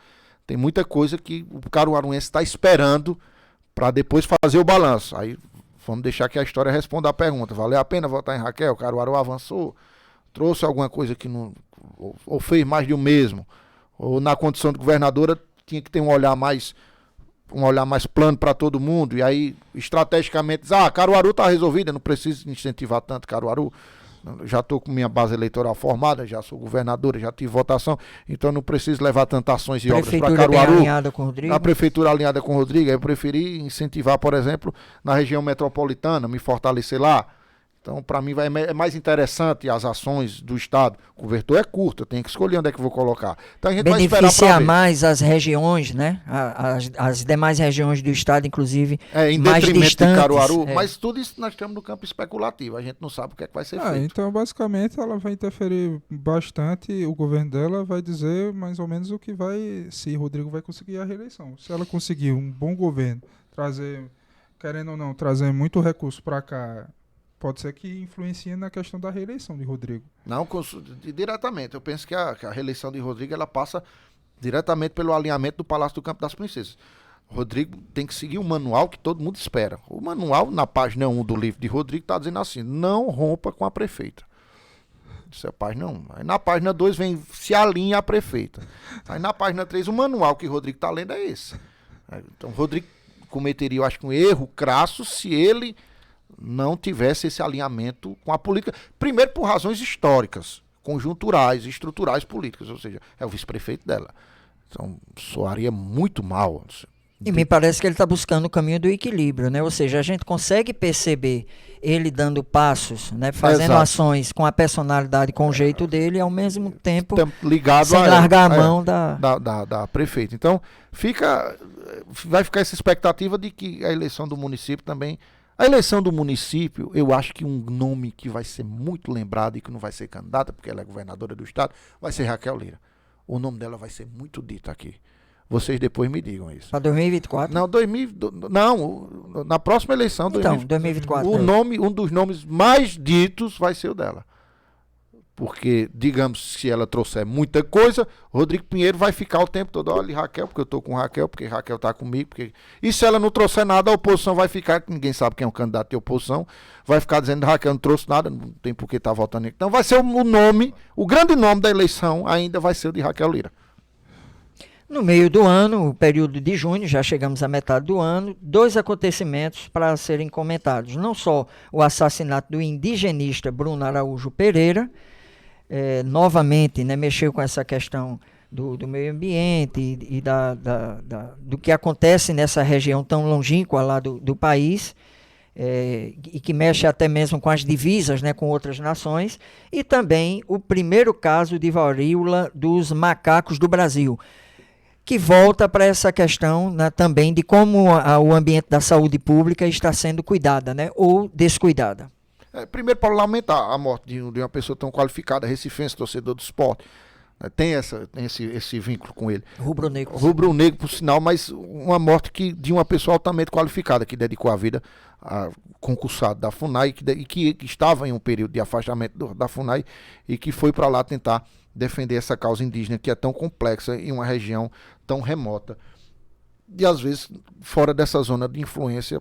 tem muita coisa que o caruaruense está esperando para depois fazer o balanço. Aí, vamos deixar que a história responda a pergunta. Valeu a pena votar em Raquel? Caruaru avançou? Trouxe alguma coisa que não... Ou fez mais de o mesmo? Ou na condição de governadora tinha que ter um olhar mais plano para todo mundo, e aí estrategicamente diz, Caruaru está resolvida, não preciso incentivar tanto Caruaru, já estou com minha base eleitoral formada, já sou governadora, já tive votação, então não preciso levar tantas ações e obras para Caruaru. A prefeitura alinhada com o Rodrigo, eu preferi incentivar, por exemplo, na região metropolitana, me fortalecer lá. Então, para mim, é mais interessante as ações do Estado. O cobertor é curto, eu tenho que escolher onde é que eu vou colocar. Então, a gente vai esperar beneficiar mais as regiões, né? As demais regiões do Estado, inclusive, em mais distantes. De Caruaru, mas tudo isso nós estamos no campo especulativo. A gente não sabe o que é que vai ser feito. Então, basicamente, ela vai interferir bastante. O governo dela vai dizer mais ou menos se Rodrigo vai conseguir a reeleição. Se ela conseguir um bom governo, querendo ou não, trazer muito recurso para cá, pode ser que influencie na questão da reeleição de Rodrigo. Não, diretamente. Eu penso que a reeleição de Rodrigo ela passa diretamente pelo alinhamento do Palácio do Campo das Princesas. Rodrigo tem que seguir o manual que todo mundo espera. O manual, na página 1 do livro de Rodrigo, está dizendo assim, não rompa com a prefeita. Isso é a página 1. Aí na página 2 se alinha a prefeita. Aí na página 3, o manual que Rodrigo está lendo é esse. Então, Rodrigo cometeria, eu acho, um erro crasso se ele não tivesse esse alinhamento com a política, primeiro por razões históricas, conjunturais, estruturais políticas, ou seja, é o vice-prefeito dela. Então, soaria muito mal, E me parece que ele está buscando o caminho do equilíbrio, né? Ou seja, a gente consegue perceber ele dando passos, né? Fazendo Exato. ações com a personalidade, com o jeito dele, e ao mesmo tempo ligado sem largar a mão da... da prefeita. Então, vai ficar essa expectativa de que a eleição do município também... A eleição do município, eu acho que um nome que vai ser muito lembrado e que não vai ser candidata, porque ela é governadora do estado, vai ser Raquel Lira. O nome dela vai ser muito dito aqui. Vocês depois me digam isso. Para 2024? Não, na próxima eleição... Então, 2024. Um dos nomes mais ditos vai ser o dela. Porque, digamos, se ela trouxer muita coisa, Rodrigo Pinheiro vai ficar o tempo todo, olha, Raquel, porque eu estou com Raquel, porque Raquel está comigo. E se ela não trouxer nada, a oposição vai ficar, ninguém sabe quem é um candidato de oposição, vai ficar dizendo, Raquel não trouxe nada, não tem por que estar votando. Então vai ser o nome, o grande nome da eleição ainda vai ser o de Raquel Lira. No meio do ano, o período de junho, já chegamos à metade do ano, 2 acontecimentos para serem comentados. Não só o assassinato do indigenista Bruno Araújo Pereira, novamente, né, mexeu com essa questão do meio ambiente e do que acontece nessa região tão longínqua lá do país, e que mexe até mesmo com as divisas, né, com outras nações, e também o primeiro caso de varíola dos macacos do Brasil, que volta para essa questão, né, também de como o ambiente da saúde pública está sendo cuidada, né, ou descuidada. Primeiro, para lamentar a morte de uma pessoa tão qualificada, recifense, torcedor do esporte. Tem esse vínculo com ele. Rubro-negro. Rubro-negro, por sinal, mas uma morte de uma pessoa altamente qualificada, que dedicou a vida a concursado da FUNAI e que estava em um período de afastamento da FUNAI e que foi para lá tentar defender essa causa indígena, que é tão complexa em uma região tão remota. E, às vezes, fora dessa zona de influência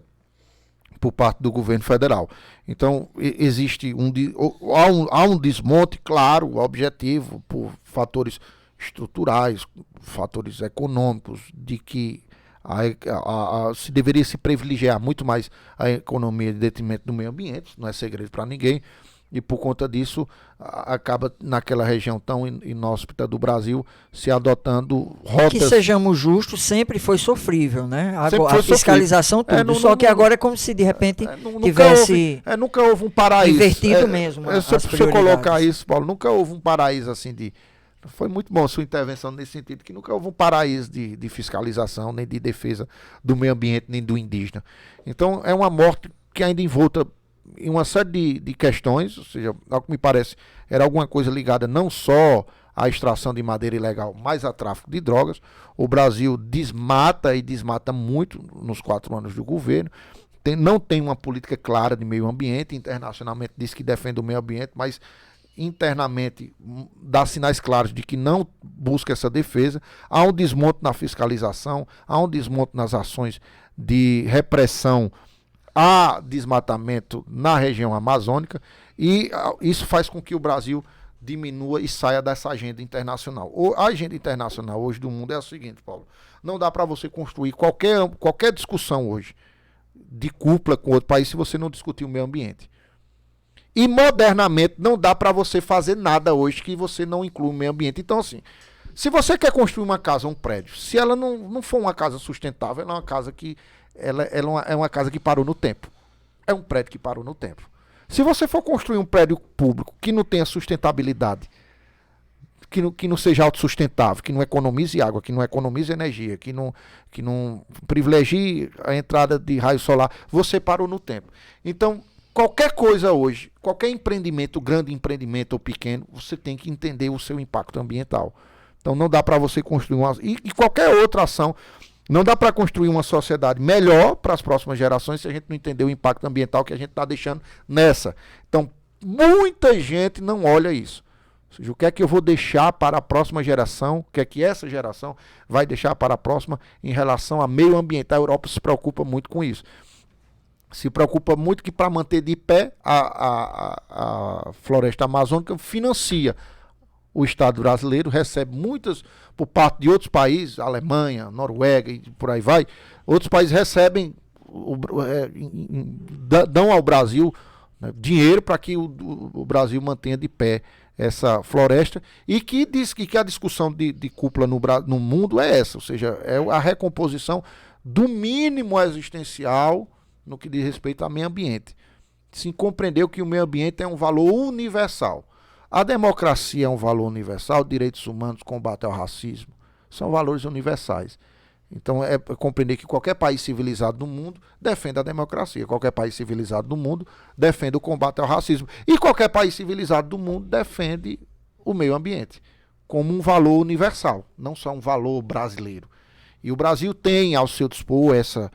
por parte do governo federal. Então, existe há um desmonte, claro, objetivo, por fatores estruturais, fatores econômicos, de que se deveria se privilegiar muito mais a economia em detrimento do meio ambiente, isso não é segredo para ninguém, e por conta disso acaba naquela região tão inóspita do Brasil se adotando rotas... Que sejamos justos, sempre foi sofrível, né? A fiscalização, sofrível. Tudo, só que agora é como se de repente tivesse... nunca houve um paraíso. Invertido mesmo as prioridades. Se você colocar isso, Paulo, nunca houve um paraíso assim de... Foi muito bom a sua intervenção nesse sentido, que nunca houve um paraíso de fiscalização, nem de defesa do meio ambiente, nem do indígena. Então é uma morte que ainda envolta em uma série de questões, ou seja, ao que me parece, era alguma coisa ligada não só à extração de madeira ilegal, mas a tráfico de drogas. O Brasil desmata e desmata muito nos 4 anos do governo. Não tem uma política clara de meio ambiente. Internacionalmente diz que defende o meio ambiente, mas internamente dá sinais claros de que não busca essa defesa. Há um desmonte na fiscalização, há um desmonte nas ações de repressão a desmatamento na região amazônica, e isso faz com que o Brasil diminua e saia dessa agenda internacional. A agenda internacional hoje do mundo é a seguinte, Paulo: não dá para você construir qualquer discussão hoje de cúpula com outro país se você não discutir o meio ambiente. E modernamente não dá para você fazer nada hoje que você não inclua o meio ambiente. Então, assim, se você quer construir uma casa, um prédio, se ela não for uma casa sustentável, ela é uma casa que é uma casa que parou no tempo. É um prédio que parou no tempo. Se você for construir um prédio público que não tenha sustentabilidade, que não seja autossustentável, que não economize água, que não economize energia, que não privilegie a entrada de raio solar, você parou no tempo. Então, qualquer coisa hoje, qualquer empreendimento, grande empreendimento ou pequeno, você tem que entender o seu impacto ambiental. Então não dá para você construir e qualquer outra ação, não dá para construir uma sociedade melhor para as próximas gerações se a gente não entender o impacto ambiental que a gente está deixando nessa. Então, muita gente não olha isso. Ou seja, o que é que eu vou deixar para a próxima geração, o que é que essa geração vai deixar para a próxima em relação a meio ambiente. A Europa se preocupa muito com isso. Se preocupa muito que para manter de pé a floresta amazônica financia o Estado brasileiro, recebe muitas por parte de outros países, Alemanha, Noruega e por aí vai. Outros países recebem, dão ao Brasil, né, dinheiro para que o Brasil mantenha de pé essa floresta, e que diz que a discussão de cúpula no mundo é essa, ou seja, é a recomposição do mínimo existencial no que diz respeito ao meio ambiente. Se compreendeu que o meio ambiente é um valor universal. A democracia é um valor universal, direitos humanos, combate ao racismo, são valores universais. Então é compreender que qualquer país civilizado do mundo defende a democracia, qualquer país civilizado do mundo defende o combate ao racismo e qualquer país civilizado do mundo defende o meio ambiente como um valor universal, não só um valor brasileiro. E o Brasil tem ao seu dispor essa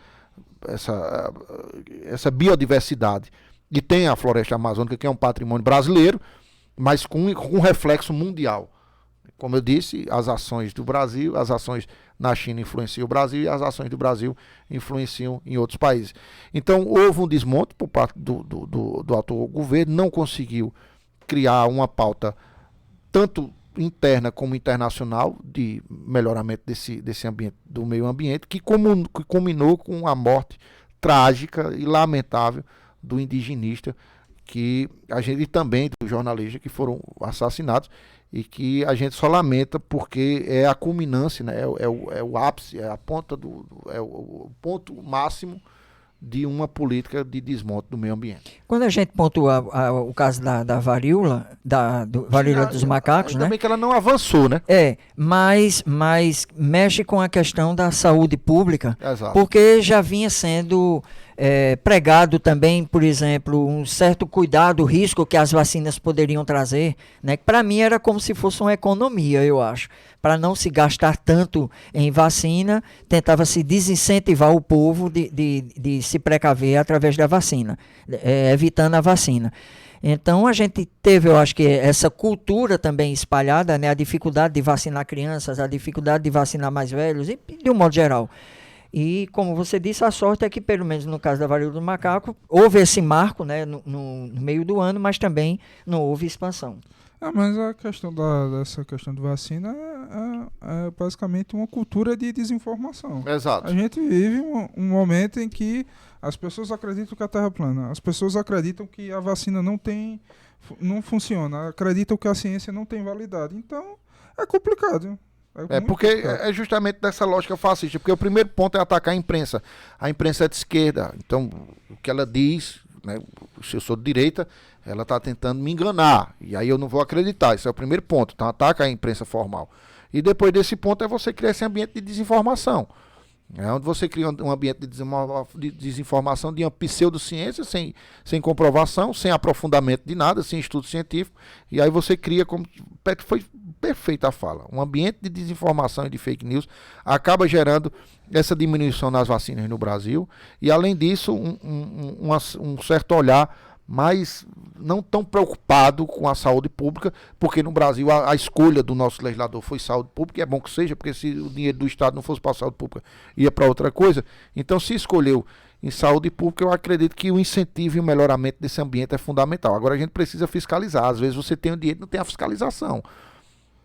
biodiversidade e tem a floresta amazônica, que é um patrimônio brasileiro, mas com reflexo mundial. Como eu disse, as ações do Brasil, as ações na China influenciam o Brasil e as ações do Brasil influenciam em outros países. Então, houve um desmonte por parte do atual governo, não conseguiu criar uma pauta tanto interna como internacional de melhoramento desse ambiente, do meio ambiente, que culminou com a morte trágica e lamentável do indigenista e também do jornalista que foram assassinados, e que a gente só lamenta porque é a culminância, né? É o ápice, é a ponta é o ponto máximo de uma política de desmonte do meio ambiente. Quando a gente pontua o caso da varíola, varíola dos macacos, né? Também que ela não avançou, né? Mas mexe com a questão da saúde pública, Exato. Porque já vinha sendo pregado também, por exemplo, um certo cuidado, o risco que as vacinas poderiam trazer, né? Para mim era como se fosse uma economia, eu acho. Para não se gastar tanto em vacina, tentava se desincentivar o povo de se precaver através da vacina, evitando a vacina. Então a gente teve, eu acho que essa cultura também espalhada, né? A dificuldade de vacinar crianças, a dificuldade de vacinar mais velhos, e de um modo geral. E, como você disse, a sorte é que, pelo menos no caso da varíola do macaco, houve esse marco, né, no meio do ano, mas também não houve expansão. Mas a questão dessa questão de vacina é basicamente uma cultura de desinformação. Exato. A gente vive um momento em que as pessoas acreditam que a Terra é plana, as pessoas acreditam que a vacina não funciona, acreditam que a ciência não tem validade. Então, é complicado. Porque é justamente dessa lógica fascista, porque o primeiro ponto é atacar a imprensa. A imprensa é de esquerda, então o que ela diz, né, se eu sou de direita, ela está tentando me enganar, e aí eu não vou acreditar. Esse é o primeiro ponto, então ataca a imprensa formal. E depois desse ponto é você criar esse ambiente de desinformação, onde você cria um ambiente de desinformação, de uma pseudociência sem comprovação, sem aprofundamento de nada, sem estudo científico, e aí você cria, como foi perfeita a fala, um ambiente de desinformação e de fake news, acaba gerando essa diminuição nas vacinas no Brasil, e além disso um certo olhar mas não tão preocupado com a saúde pública, porque no Brasil a escolha do nosso legislador foi saúde pública, e é bom que seja, porque se o dinheiro do Estado não fosse para a saúde pública, ia para outra coisa. Então, se escolheu em saúde pública, eu acredito que o incentivo e o melhoramento desse ambiente é fundamental. Agora, a gente precisa fiscalizar. Às vezes você tem o dinheiro e não tem a fiscalização.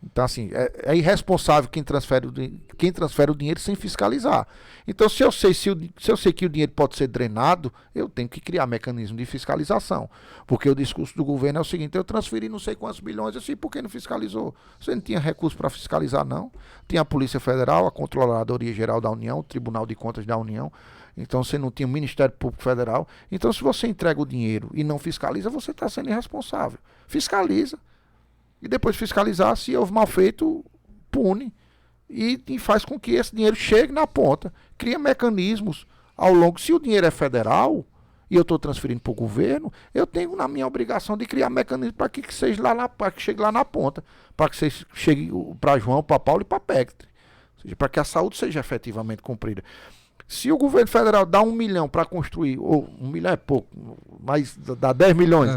Então, assim, é irresponsável quem transfere o dinheiro sem fiscalizar. Então, se eu sei que o dinheiro pode ser drenado, eu tenho que criar mecanismo de fiscalização. Porque o discurso do governo é o seguinte: eu transferi não sei quantos bilhões, assim, por que não fiscalizou? Você não tinha recurso para fiscalizar, não? Tinha a Polícia Federal, a Controladoria Geral da União, o Tribunal de Contas da União. Então, você não tinha o Ministério Público Federal. Então, se você entrega o dinheiro e não fiscaliza, você está sendo irresponsável. Fiscaliza. E depois fiscalizar, se houve mal feito, pune. E faz com que esse dinheiro chegue na ponta. Cria mecanismos ao longo. Se o dinheiro é federal e eu estou transferindo para o governo, eu tenho na minha obrigação de criar mecanismos para que chegue lá na ponta. Para que chegue para João, para Paulo e para Pectre. Ou seja, para que a saúde seja efetivamente cumprida. Se o governo federal dá 1 milhão para construir, ou 1 milhão é pouco, mas dá 10 milhões...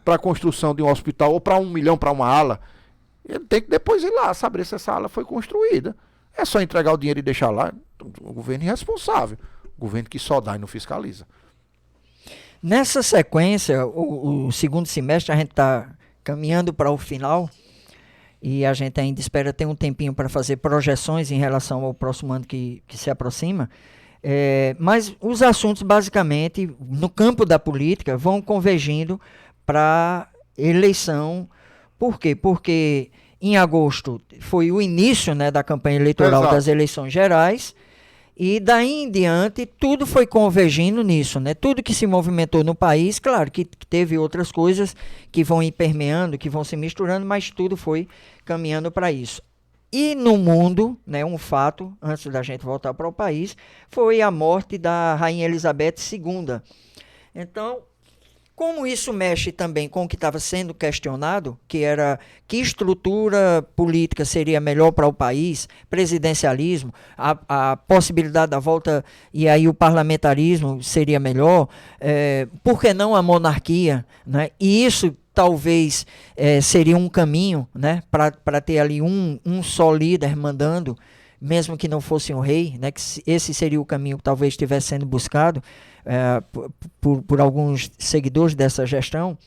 para a construção de um hospital, ou para 1 milhão para uma ala, ele tem que depois ir lá, saber se essa ala foi construída. É só entregar o dinheiro e deixar lá. O governo é irresponsável. O governo que só dá e não fiscaliza. Nessa sequência, o segundo semestre, a gente está caminhando para o final, e a gente ainda espera ter um tempinho para fazer projeções em relação ao próximo ano que se aproxima. Mas os assuntos, basicamente, no campo da política, vão convergindo para eleição. Por quê? Porque em agosto foi o início, né, da campanha eleitoral. Exato. Das eleições gerais, E daí em diante, tudo foi convergindo nisso, né? Tudo que se movimentou no país, claro que teve outras coisas que vão ir permeando, que vão se misturando, mas tudo foi caminhando para isso. E no mundo, né, um fato, antes da gente voltar para o país, foi a morte da Rainha Elizabeth II. Então, como isso mexe também com o que estava sendo questionado, que era que estrutura política seria melhor para o país, presidencialismo, a possibilidade da volta e aí o parlamentarismo seria melhor, por que não a monarquia? Né? E isso talvez seria um caminho, né, para ter ali um só líder mandando, mesmo que não fosse um rei, né, que esse seria o caminho que talvez estivesse sendo buscado por alguns seguidores dessa gestão,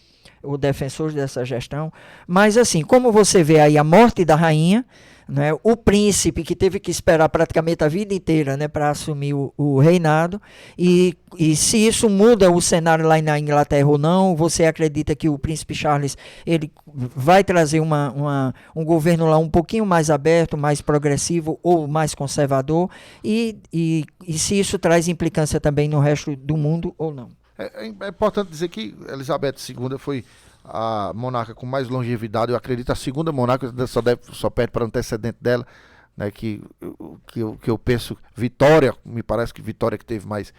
ou defensores dessa gestão. Mas assim, como você vê aí a morte da rainha, né, o príncipe que teve que esperar praticamente a vida inteira, né, para assumir o reinado, e se isso muda o cenário lá na Inglaterra ou não, você acredita que o príncipe Charles ele vai trazer um governo lá um pouquinho mais aberto, mais progressivo ou mais conservador, e se isso traz implicância também no resto do mundo ou não? É importante dizer que Elizabeth II foi a monarca com mais longevidade, eu acredito, a segunda monarca, só perde para o antecedente dela, né, que eu penso, Vitória, me parece que Vitória que teve mais,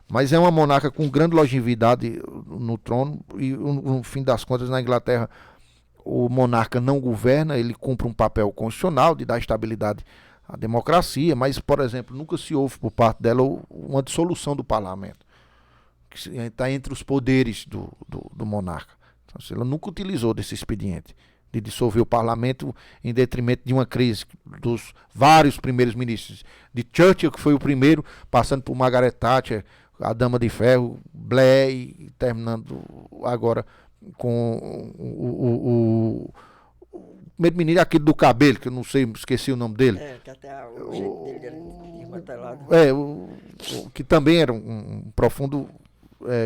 mas é uma monarca com grande longevidade no trono, e no fim das contas, na Inglaterra, o monarca não governa, ele cumpre um papel constitucional de dar estabilidade à democracia, mas, por exemplo, nunca se houve por parte dela uma dissolução do parlamento, que está entre os poderes do monarca. Então, ela nunca utilizou desse expediente de dissolver o parlamento em detrimento de uma crise dos vários primeiros ministros, de Churchill, que foi o primeiro, passando por Margaret Thatcher, a Dama de Ferro, Blair, e terminando agora com o primeiro-ministro, aquele do cabelo, que eu não sei, esqueci o nome dele. Que até o jeito dele era desmantelado. Que também era um profundo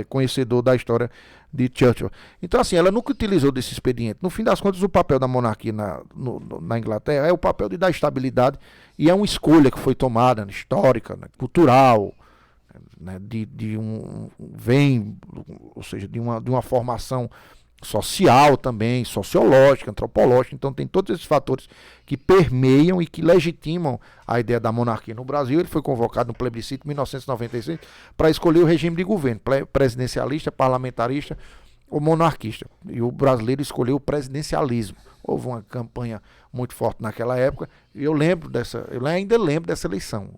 conhecedor da história de Churchill. Então, assim, ela nunca utilizou desse expediente. No fim das contas, o papel da monarquia na Inglaterra é o papel de dar estabilidade, e é uma escolha que foi tomada, histórica, né, cultural, né, ou seja, de uma formação social também, sociológica, antropológica. Então tem todos esses fatores que permeiam e que legitimam a ideia da monarquia. No Brasil, ele foi convocado no plebiscito em 1996 para escolher o regime de governo, presidencialista, parlamentarista ou monarquista. E o brasileiro escolheu o presidencialismo. Houve uma campanha muito forte naquela época, e eu ainda lembro dessa eleição.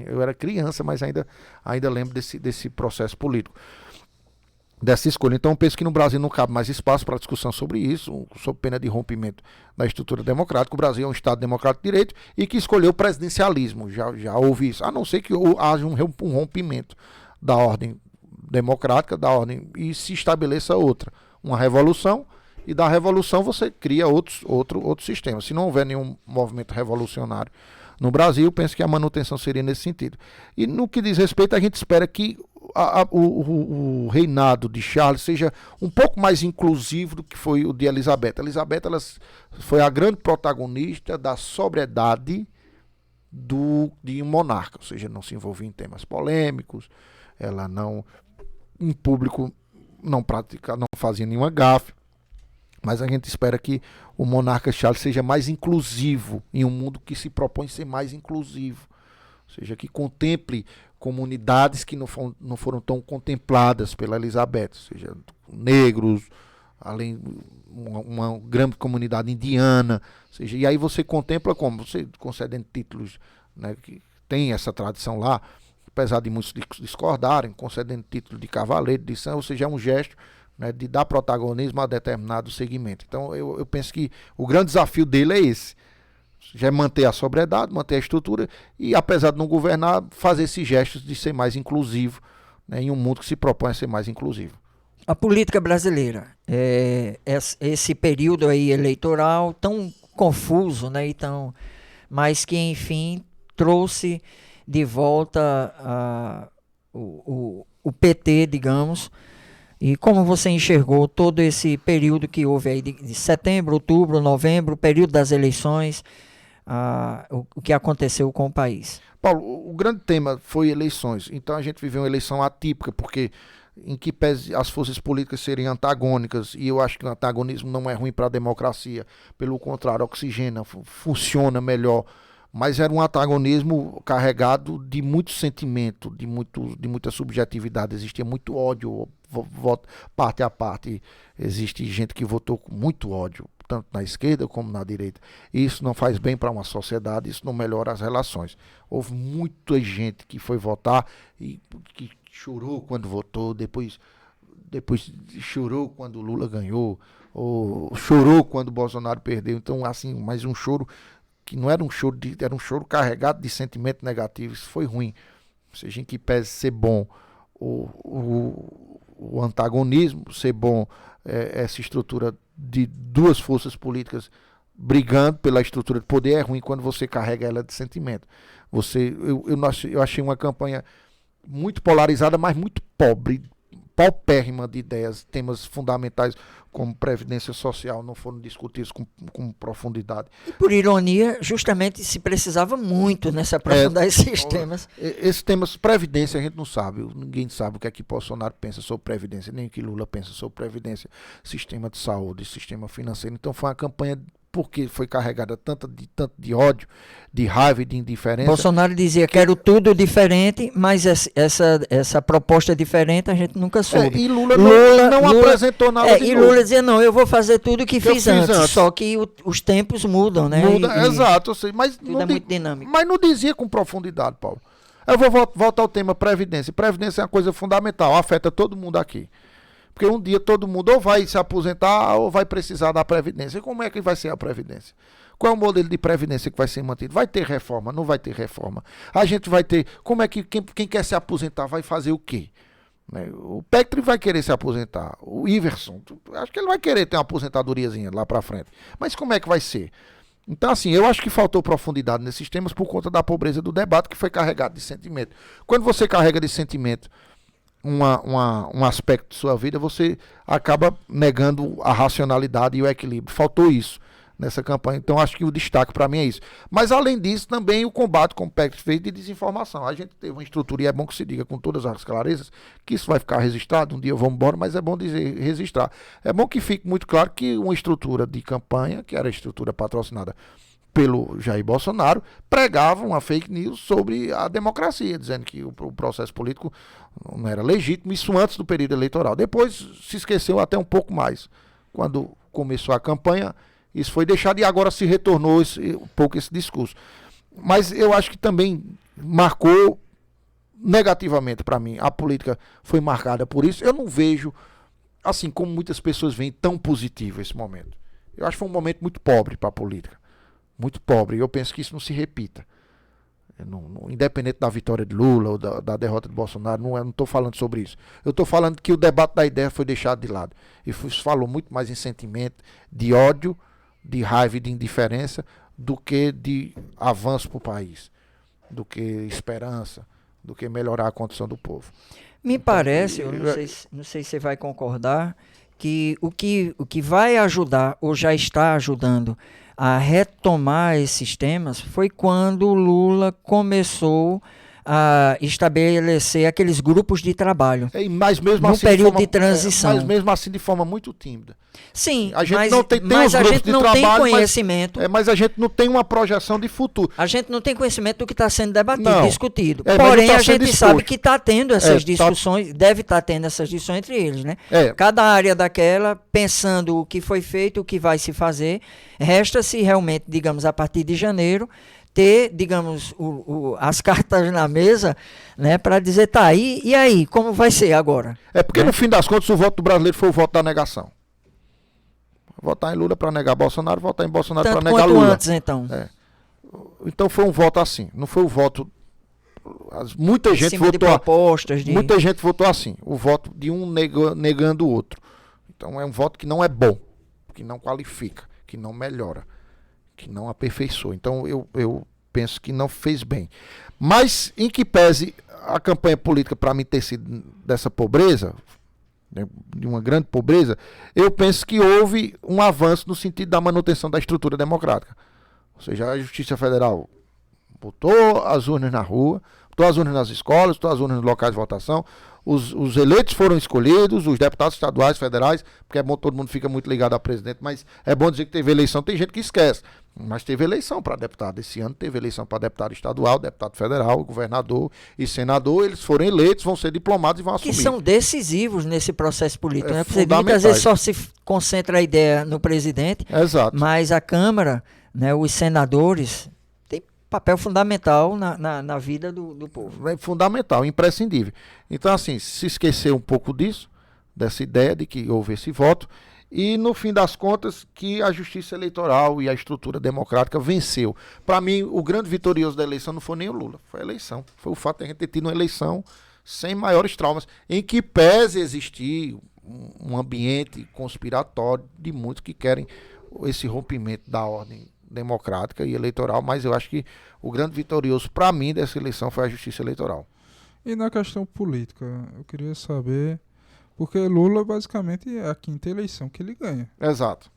Eu era criança, mas ainda lembro desse processo político, dessa escolha. Então eu penso que no Brasil não cabe mais espaço para discussão sobre isso, sob pena de rompimento da estrutura democrática. O Brasil é um Estado democrático de direito e que escolheu o presidencialismo. Já houve isso, a não ser que haja um rompimento da ordem democrática, da ordem, e se estabeleça outra, uma revolução, e da revolução você cria outro sistema. Se não houver nenhum movimento revolucionário no Brasil, penso que a manutenção seria nesse sentido. E no que diz respeito, a gente espera que o reinado de Charles seja um pouco mais inclusivo do que foi o de Elizabeth. Elizabeth, ela foi a grande protagonista da sobriedade de um monarca, ou seja, não se envolvia em temas polêmicos, ela não, em público, não fazia nenhuma gafe. Mas a gente espera que o monarca Charles seja mais inclusivo, em um mundo que se propõe ser mais inclusivo. Ou seja, que contemple comunidades que não foram tão contempladas pela Elizabeth. Ou seja, negros, além uma grande comunidade indiana. Ou seja, e aí você contempla como? Você concedendo títulos, né, que tem essa tradição lá, apesar de muitos discordarem, concedendo título de cavaleiro, de sangue, ou seja, é um gesto, né, de dar protagonismo a determinado segmento. Então eu penso que o grande desafio dele é esse, já é manter a sobriedade, manter a estrutura e, apesar de não governar, fazer esses gestos de ser mais inclusivo, né, em um mundo que se propõe a ser mais inclusivo. A política brasileira, esse período aí eleitoral tão confuso, né, mas que enfim trouxe de volta o PT, digamos. E como você enxergou todo esse período que houve aí de setembro, outubro, novembro, período das eleições, o que aconteceu com o país. Paulo, o grande tema foi eleições. Então a gente viveu uma eleição atípica, porque em que pese as forças políticas serem antagônicas, e eu acho que o antagonismo não é ruim para a democracia, pelo contrário, oxigena, funciona melhor, mas era um antagonismo carregado de muito sentimento, de muita subjetividade, existia muito ódio, parte a parte, existe gente que votou com muito ódio, tanto na esquerda como na direita. Isso não faz bem para uma sociedade, isso não melhora as relações. Houve muita gente que foi votar e que chorou quando votou, depois chorou quando Lula ganhou, ou chorou quando Bolsonaro perdeu. Então, assim, mais um choro que não era um choro, era um choro carregado de sentimento negativo. Isso foi ruim. Seja em que pese ser bom o antagonismo, ser bom essa estrutura de duas forças políticas brigando pela estrutura de poder, é ruim quando você carrega ela de sentimento. Eu achei uma campanha muito polarizada, mas muito pobre, paupérrima de ideias. Temas fundamentais como previdência social não foram discutidos com profundidade. E por ironia, justamente se precisava muito nessa aprofundar esses temas. Esses temas, previdência, a gente não sabe. Ninguém sabe o que é que Bolsonaro pensa sobre previdência, nem o que Lula pensa sobre previdência, sistema de saúde, sistema financeiro. Então foi uma campanha porque foi carregada tanto de ódio, de raiva e de indiferença. Bolsonaro dizia, quero tudo diferente, mas essa proposta diferente a gente nunca soube. E Lula não apresentou nada de e novo. Lula dizia, não, eu vou fazer tudo o que fiz antes. Só que os tempos mudam, né? Exato, eu sei, mas tudo é muito dinâmico. Mas não dizia com profundidade, Paulo. Eu vou voltar ao tema previdência. Previdência é uma coisa fundamental, afeta todo mundo aqui. Porque um dia todo mundo ou vai se aposentar ou vai precisar da previdência. E como é que vai ser a previdência? Qual é o modelo de previdência que vai ser mantido? Vai ter reforma? Não vai ter reforma? A gente vai ter... Como é que quem quer se aposentar vai fazer o quê? O Petri vai querer se aposentar. O Iverson, acho que ele vai querer ter uma aposentadoriazinha lá pra frente. Mas como é que vai ser? Então, assim, eu acho que faltou profundidade nesses temas por conta da pobreza do debate, que foi carregado de sentimento. Quando você carrega de sentimento um aspecto de sua vida, você acaba negando a racionalidade e o equilíbrio. Faltou isso nessa campanha. Então, acho que o destaque para mim é isso. Mas, além disso, também o combate, como o Petri fez, de desinformação. A gente teve uma estrutura, e é bom que se diga com todas as clarezas, que isso vai ficar registrado. Um dia eu vou embora, mas é bom dizer, registrar. É bom que fique muito claro que uma estrutura de campanha, que era a estrutura patrocinada pelo Jair Bolsonaro, pregava uma fake news sobre a democracia, dizendo que o processo político não era legítimo, isso antes do período eleitoral. Depois se esqueceu até um pouco mais. Quando começou a campanha, isso foi deixado e agora se retornou um pouco esse discurso. Mas eu acho que também marcou negativamente para mim. A política foi marcada por isso. Eu não vejo, assim como muitas pessoas veem, tão positivo esse momento. Eu acho que foi um momento muito pobre para a política. Muito pobre, e eu penso que isso não se repita. Independente da vitória de Lula ou da derrota de Bolsonaro, não estou falando sobre isso. Eu estou falando que o debate da ideia foi deixado de lado. E falou muito mais em sentimento de ódio, de raiva e de indiferença, do que de avanço para o país, do que esperança, do que melhorar a condição do povo. Me parece, eu não sei se você vai concordar, que o que vai ajudar, ou já está ajudando, a retomar esses temas foi quando o Lula começou a estabelecer aqueles grupos de trabalho. Mas mesmo no assim, período de transição. Mas mesmo assim de forma muito tímida. Sim, a gente mas, não tem mas a gente não trabalho, tem conhecimento. Mas a gente não tem uma projeção de futuro. A gente não tem conhecimento do que está sendo debatido, discutido. Mas porém, tá a gente disposto. sabe que está tendo essas discussões, deve estar tendo essas discussões entre eles, né? Cada área daquela, pensando o que foi feito, o que vai se fazer, resta-se realmente, digamos, a partir de janeiro, ter, digamos, as cartas na mesa, né, para dizer, tá, e aí, como vai ser agora? Porque no fim das contas o voto do brasileiro foi o voto da negação. Votar em Lula para negar Bolsonaro, votar em Bolsonaro para negar Lula. Antes, então. Então foi um voto assim, não foi o voto... Muita gente votou... Muita gente votou assim, o voto de um negando o outro. Então é um voto que não é bom, que não qualifica, que não melhora, que não aperfeiçoa. Então eu penso que não fez bem. Mas em que pese a campanha política para mim ter sido dessa pobreza, né, de uma grande pobreza, eu penso que houve um avanço no sentido da manutenção da estrutura democrática. Ou seja, a Justiça Federal botou as urnas na rua, botou as urnas nas escolas, botou as urnas nos locais de votação, os eleitos foram escolhidos, os deputados estaduais, federais, porque é bom, todo mundo fica muito ligado ao presidente, mas é bom dizer que teve eleição, tem gente que esquece, mas teve eleição para deputado. Esse ano teve eleição para deputado estadual, deputado federal, governador e senador. Eles foram eleitos, vão ser diplomados e vão assumir. Que são decisivos nesse processo político, né? Porque fundamentais. muitas vezes só se concentra a ideia no presidente, Exato. mas a Câmara, né, os senadores, têm papel fundamental na vida do povo. É fundamental, imprescindível. Então, assim, se esquecer um pouco disso, dessa ideia de que houve esse voto, e no fim das contas que a justiça eleitoral e a estrutura democrática venceu. Para mim, o grande vitorioso da eleição não foi nem o Lula, foi a eleição. Foi o fato de a gente ter tido uma eleição sem maiores traumas, em que pese existir um ambiente conspiratório de muitos que querem esse rompimento da ordem democrática e eleitoral, mas eu acho que o grande vitorioso para mim dessa eleição foi a justiça eleitoral. E na questão política, eu queria saber, porque Lula basicamente é a quinta eleição que ele ganha. Exato.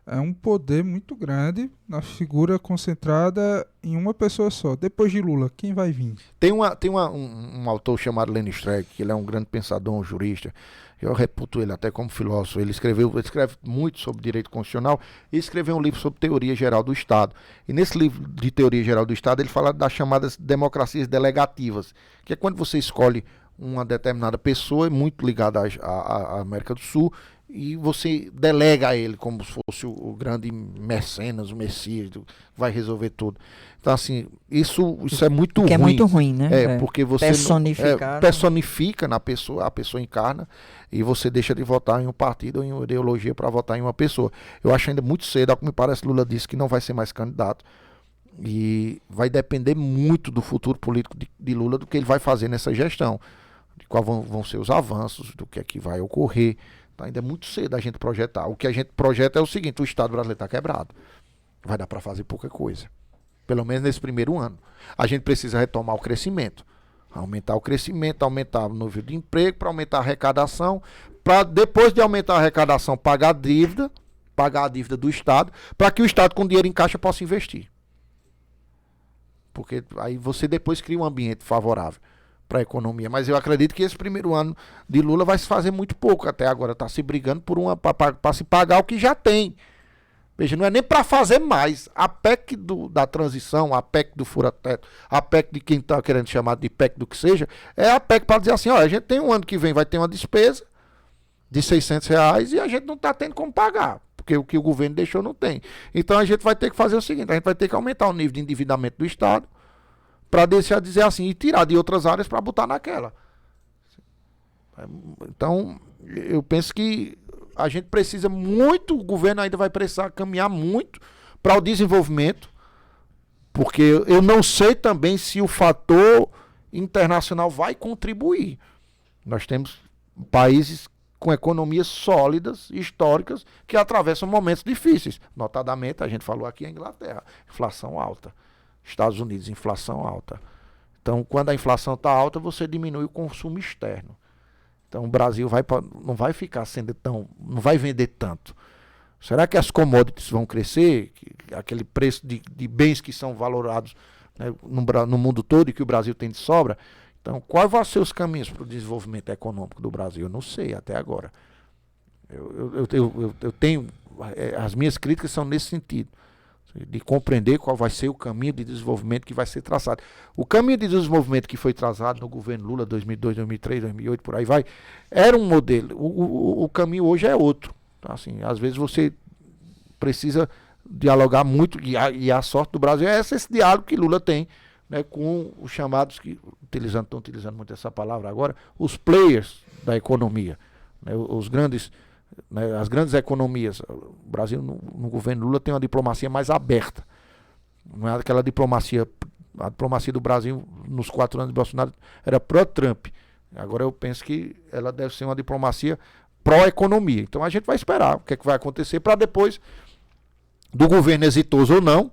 É um poder muito grande na figura concentrada em uma pessoa só. Depois de Lula, quem vai vir? Tem um autor chamado Lenny Streck, que ele é um grande pensador, um jurista. Eu reputo ele até como filósofo. Ele escreve muito sobre direito constitucional e escreveu um livro sobre teoria geral do Estado. E nesse livro de teoria geral do Estado, ele fala das chamadas democracias delegativas, que é quando você escolhe uma determinada pessoa, muito ligada à América do Sul, e você delega a ele como se fosse o grande mecenas, o Messias, vai resolver tudo. Então, assim, isso é muito ruim. É muito ruim, né? Porque você personifica na pessoa, a pessoa encarna, e você deixa de votar em um partido ou em uma ideologia para votar em uma pessoa. Eu acho ainda muito cedo, ao que me parece, Lula disse que não vai ser mais candidato. E vai depender muito do futuro político de Lula, do que ele vai fazer nessa gestão, de quais vão ser os avanços, do que é que vai ocorrer. Então, ainda é muito cedo a gente projetar. O que a gente projeta é o seguinte: o Estado brasileiro está quebrado. Vai dar para fazer pouca coisa. Pelo menos nesse primeiro ano. A gente precisa retomar o crescimento. Aumentar o crescimento, aumentar o nível de emprego, para aumentar a arrecadação, para depois de aumentar a arrecadação, pagar a dívida do Estado, para que o Estado com dinheiro em caixa possa investir. Porque aí você depois cria um ambiente favorável para a economia. Mas eu acredito que esse primeiro ano de Lula vai se fazer muito pouco. Até agora está se brigando para se pagar o que já tem. Veja, não é nem para fazer mais. A PEC da transição, a PEC do fura-teto, a PEC de quem está querendo chamar de PEC do que seja, é a PEC para dizer assim: olha, a gente tem um ano que vem, vai ter uma despesa de R$600 e a gente não está tendo como pagar, porque o que o governo deixou não tem. Então a gente vai ter que fazer o seguinte: a gente vai ter que aumentar o nível de endividamento do Estado para deixar de dizer assim e tirar de outras áreas para botar naquela. Então, eu penso que a gente precisa muito, o governo ainda vai precisar caminhar muito para o desenvolvimento, porque eu não sei também se o fator internacional vai contribuir. Nós temos países com economias sólidas, históricas, que atravessam momentos difíceis. Notadamente, a gente falou aqui, a Inglaterra, inflação alta. Estados Unidos, inflação alta. Então, quando a inflação está alta, você diminui o consumo externo. Então, o Brasil não vai ficar sendo não vai vender tanto. Será que as commodities vão crescer? Aquele preço de bens que são valorados, né, no mundo todo e que o Brasil tem de sobra? Então, quais vão ser os caminhos para o desenvolvimento econômico do Brasil? Eu não sei até agora. Eu tenho... As minhas críticas são nesse sentido, de compreender qual vai ser o caminho de desenvolvimento que vai ser traçado. O caminho de desenvolvimento que foi traçado no governo Lula, 2002, 2003, 2008, por aí vai, era um modelo. O caminho hoje é outro. Então, assim, às vezes você precisa dialogar muito, e a sorte do Brasil é esse diálogo que Lula tem, né, com os chamados, que estão utilizando muito essa palavra agora, os players da economia, né, os grandes... As grandes economias. O Brasil, no governo Lula, tem uma diplomacia mais aberta. Não é aquela diplomacia. A diplomacia do Brasil, nos 4 anos de Bolsonaro, era pró-Trump. Agora eu penso que ela deve ser uma diplomacia pró-economia. Então a gente vai esperar o que é que vai acontecer para depois do governo exitoso ou não.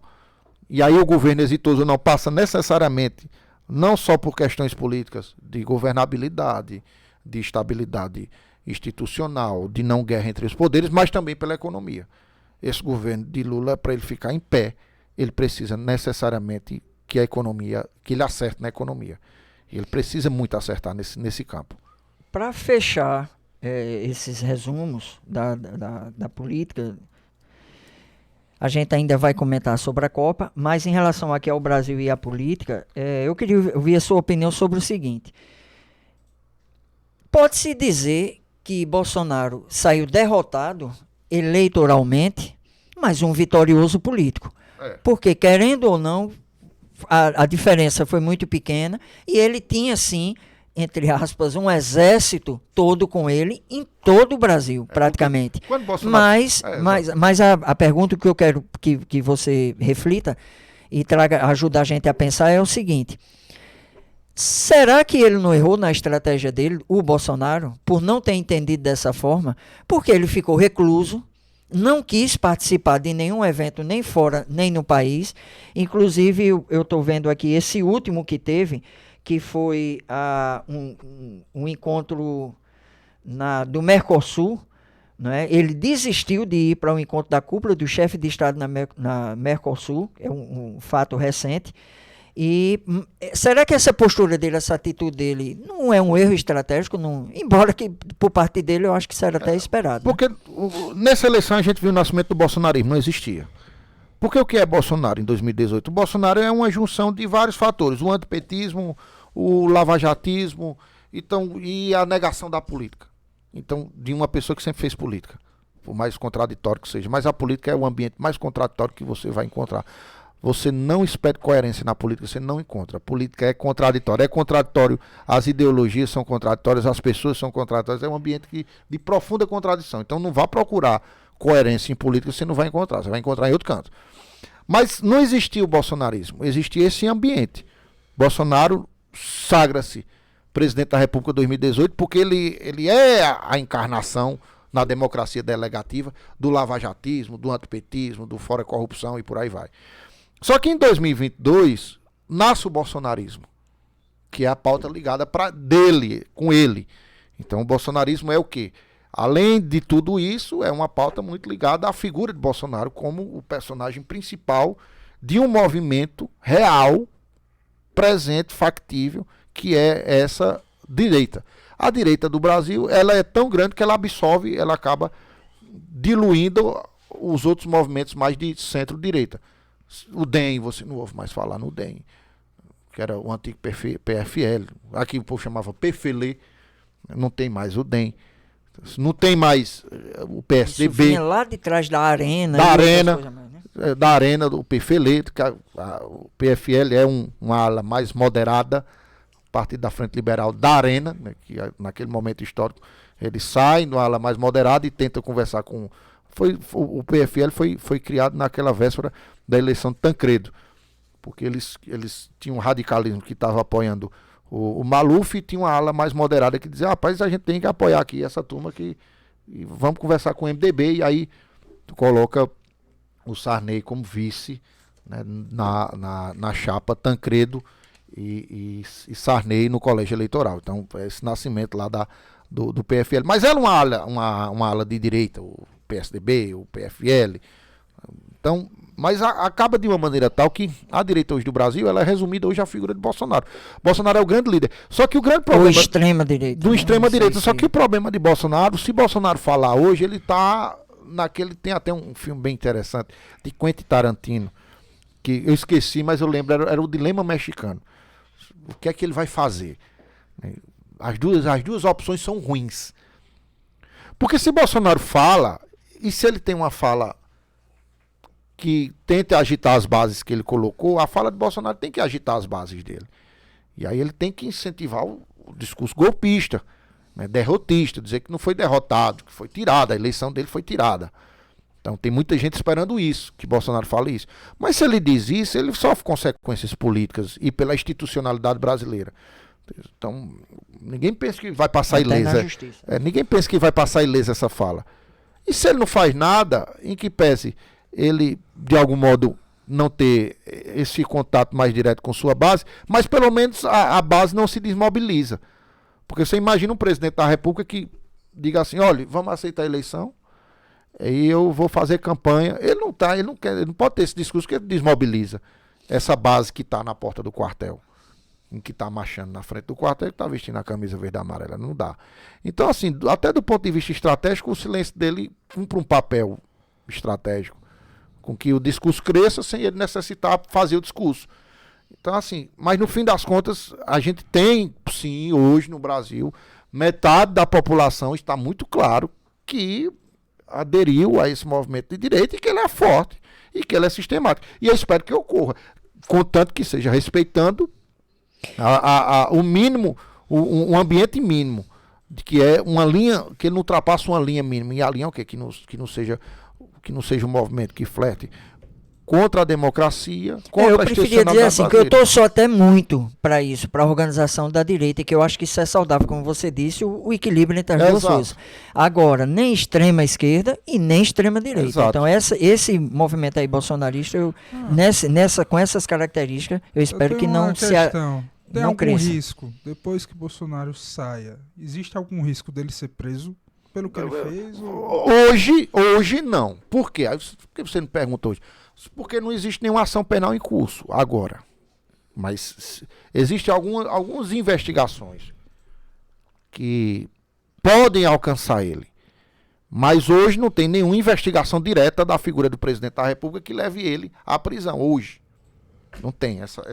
E aí o governo exitoso ou não passa necessariamente, não só por questões políticas de governabilidade, de estabilidade institucional, de não guerra entre os poderes, mas também pela economia. Esse governo de Lula, para ele ficar em pé, ele precisa necessariamente que a economia, que ele acerte na economia. Ele precisa muito acertar nesse campo. Para fechar esses resumos da política, a gente ainda vai comentar sobre a Copa, mas em relação aqui ao Brasil e à política, eu queria ouvir a sua opinião sobre o seguinte. Pode-se dizer que Bolsonaro saiu derrotado eleitoralmente, mas um vitorioso político. Porque, querendo ou não, a diferença foi muito pequena e ele tinha, sim, entre aspas, um exército todo com ele em todo o Brasil, praticamente. Mas a pergunta que eu quero que você reflita e ajude a gente a pensar é o seguinte: será que ele não errou na estratégia dele, o Bolsonaro, por não ter entendido dessa forma? Porque ele ficou recluso, não quis participar de nenhum evento, nem fora, nem no país. Inclusive, eu estou vendo aqui esse último que teve, que foi um encontro do Mercosul, né? Ele desistiu de ir para o encontro da cúpula do chefe de Estado na Mercosul, é um fato recente. E será que essa postura dele, essa atitude dele, não é um erro estratégico? Não, embora que por parte dele eu acho que isso era até esperado. Porque nessa eleição a gente viu o nascimento do bolsonarismo, não existia. Porque o que é Bolsonaro em 2018? O Bolsonaro é uma junção de vários fatores: o antipetismo, o lavajatismo, então, e a negação da política. Então, de uma pessoa que sempre fez política, por mais contraditório que seja. Mas a política é o ambiente mais contraditório que você vai encontrar. Você não espera coerência na política, você não encontra. A política é contraditória. É contraditório, as ideologias são contraditórias, as pessoas são contraditórias. É um ambiente de profunda contradição. Então, não vá procurar coerência em política, você não vai encontrar. Você vai encontrar em outro canto. Mas não existia o bolsonarismo, existia esse ambiente. Bolsonaro sagra-se presidente da República 2018 porque ele é a encarnação na democracia delegativa do lavajatismo, do antipetismo, do fora corrupção e por aí vai. Só que em 2022 nasce o bolsonarismo, que é a pauta ligada com ele. Então o bolsonarismo é o quê? Além de tudo isso, é uma pauta muito ligada à figura de Bolsonaro como o personagem principal de um movimento real, presente, factível, que é essa direita. A direita do Brasil, ela é tão grande que ela absorve, ela acaba diluindo os outros movimentos mais de centro-direita. O DEM, você não ouve mais falar no DEM, que era o antigo PFL, aqui o povo chamava PFL, não tem mais o DEM. Não tem mais o PSDB. Isso vinha lá de trás da Arena. Da Arena, do PFL. O PFL é uma ala mais moderada, partido da Frente Liberal da Arena, né, que naquele momento histórico ele sai da ala mais moderada e tenta conversar com... O PFL foi criado naquela véspera da eleição de Tancredo, porque eles tinham um radicalismo que estava apoiando o Maluf, e tinha uma ala mais moderada que dizia: rapaz, a gente tem que apoiar aqui essa turma aqui, e vamos conversar com o MDB, e aí tu coloca o Sarney como vice, né, na chapa Tancredo e Sarney no colégio eleitoral. Então, esse nascimento lá do PFL. Mas era uma ala de direita, o PSDB, o PFL. Então, mas acaba de uma maneira tal que a direita hoje do Brasil, ela é resumida hoje à figura de Bolsonaro. Bolsonaro é o grande líder. Só que o grande problema... Do extrema-direita. Do extrema-direita. Só que o problema de Bolsonaro, se Bolsonaro falar hoje, ele tá naquele... Tem até um filme bem interessante de Quentin Tarantino, que eu esqueci, mas eu lembro, era o Dilema Mexicano. O que é que ele vai fazer? As duas opções são ruins. Porque se Bolsonaro fala, e se ele tem uma fala que tente agitar as bases que ele colocou, a fala de Bolsonaro tem que agitar as bases dele. E aí ele tem que incentivar o discurso golpista, né, derrotista, dizer que não foi derrotado, que foi tirada, a eleição dele foi tirada. Então tem muita gente esperando isso, que Bolsonaro fale isso. Mas se ele diz isso, ele sofre consequências políticas e pela institucionalidade brasileira. Então, ninguém pensa que vai passar ilesa. Ninguém pensa que vai passar ilesa essa fala. E se ele não faz nada, em que pese ele, de algum modo, não ter esse contato mais direto com sua base, mas pelo menos a base não se desmobiliza. Porque você imagina um presidente da República que diga assim: olha, vamos aceitar a eleição, e eu vou fazer campanha. Ele não tá, ele não quer, ele não pode ter esse discurso que ele desmobiliza essa base que está na porta do quartel, em que está marchando na frente do quartel, que está vestindo a camisa verde e amarela. Não dá. Então, assim, até do ponto de vista estratégico, o silêncio dele cumpre um papel estratégico, com que o discurso cresça sem ele necessitar fazer o discurso. Então, assim, mas no fim das contas, a gente tem, sim, hoje no Brasil, metade da população está muito claro que aderiu a esse movimento de direita e que ele é forte e que ele é sistemático. E eu espero que ocorra, contanto que seja respeitando o mínimo, um ambiente mínimo, de que é uma linha, que ele não ultrapasse uma linha mínima. E a linha é o quê? Que não seja um movimento que flerte contra a democracia, contra eu a preferia dizer assim, que eu torço até muito para isso, para a organização da direita, que eu acho que isso é saudável, como você disse, o equilíbrio entre as duas coisas. Agora, nem extrema esquerda e nem extrema direita. Exato. Então, esse movimento aí bolsonarista, com essas características, eu espero que não se... Tem não algum cresça. risco, depois que Bolsonaro saia, existe algum risco dele ser preso pelo que ele fez? Hoje não. Por quê? Por que você me pergunta hoje? Porque não existe nenhuma ação penal em curso agora. Mas existem algumas investigações que podem alcançar ele. Mas hoje não tem nenhuma investigação direta da figura do presidente da República que leve ele à prisão. Hoje. Não tem essa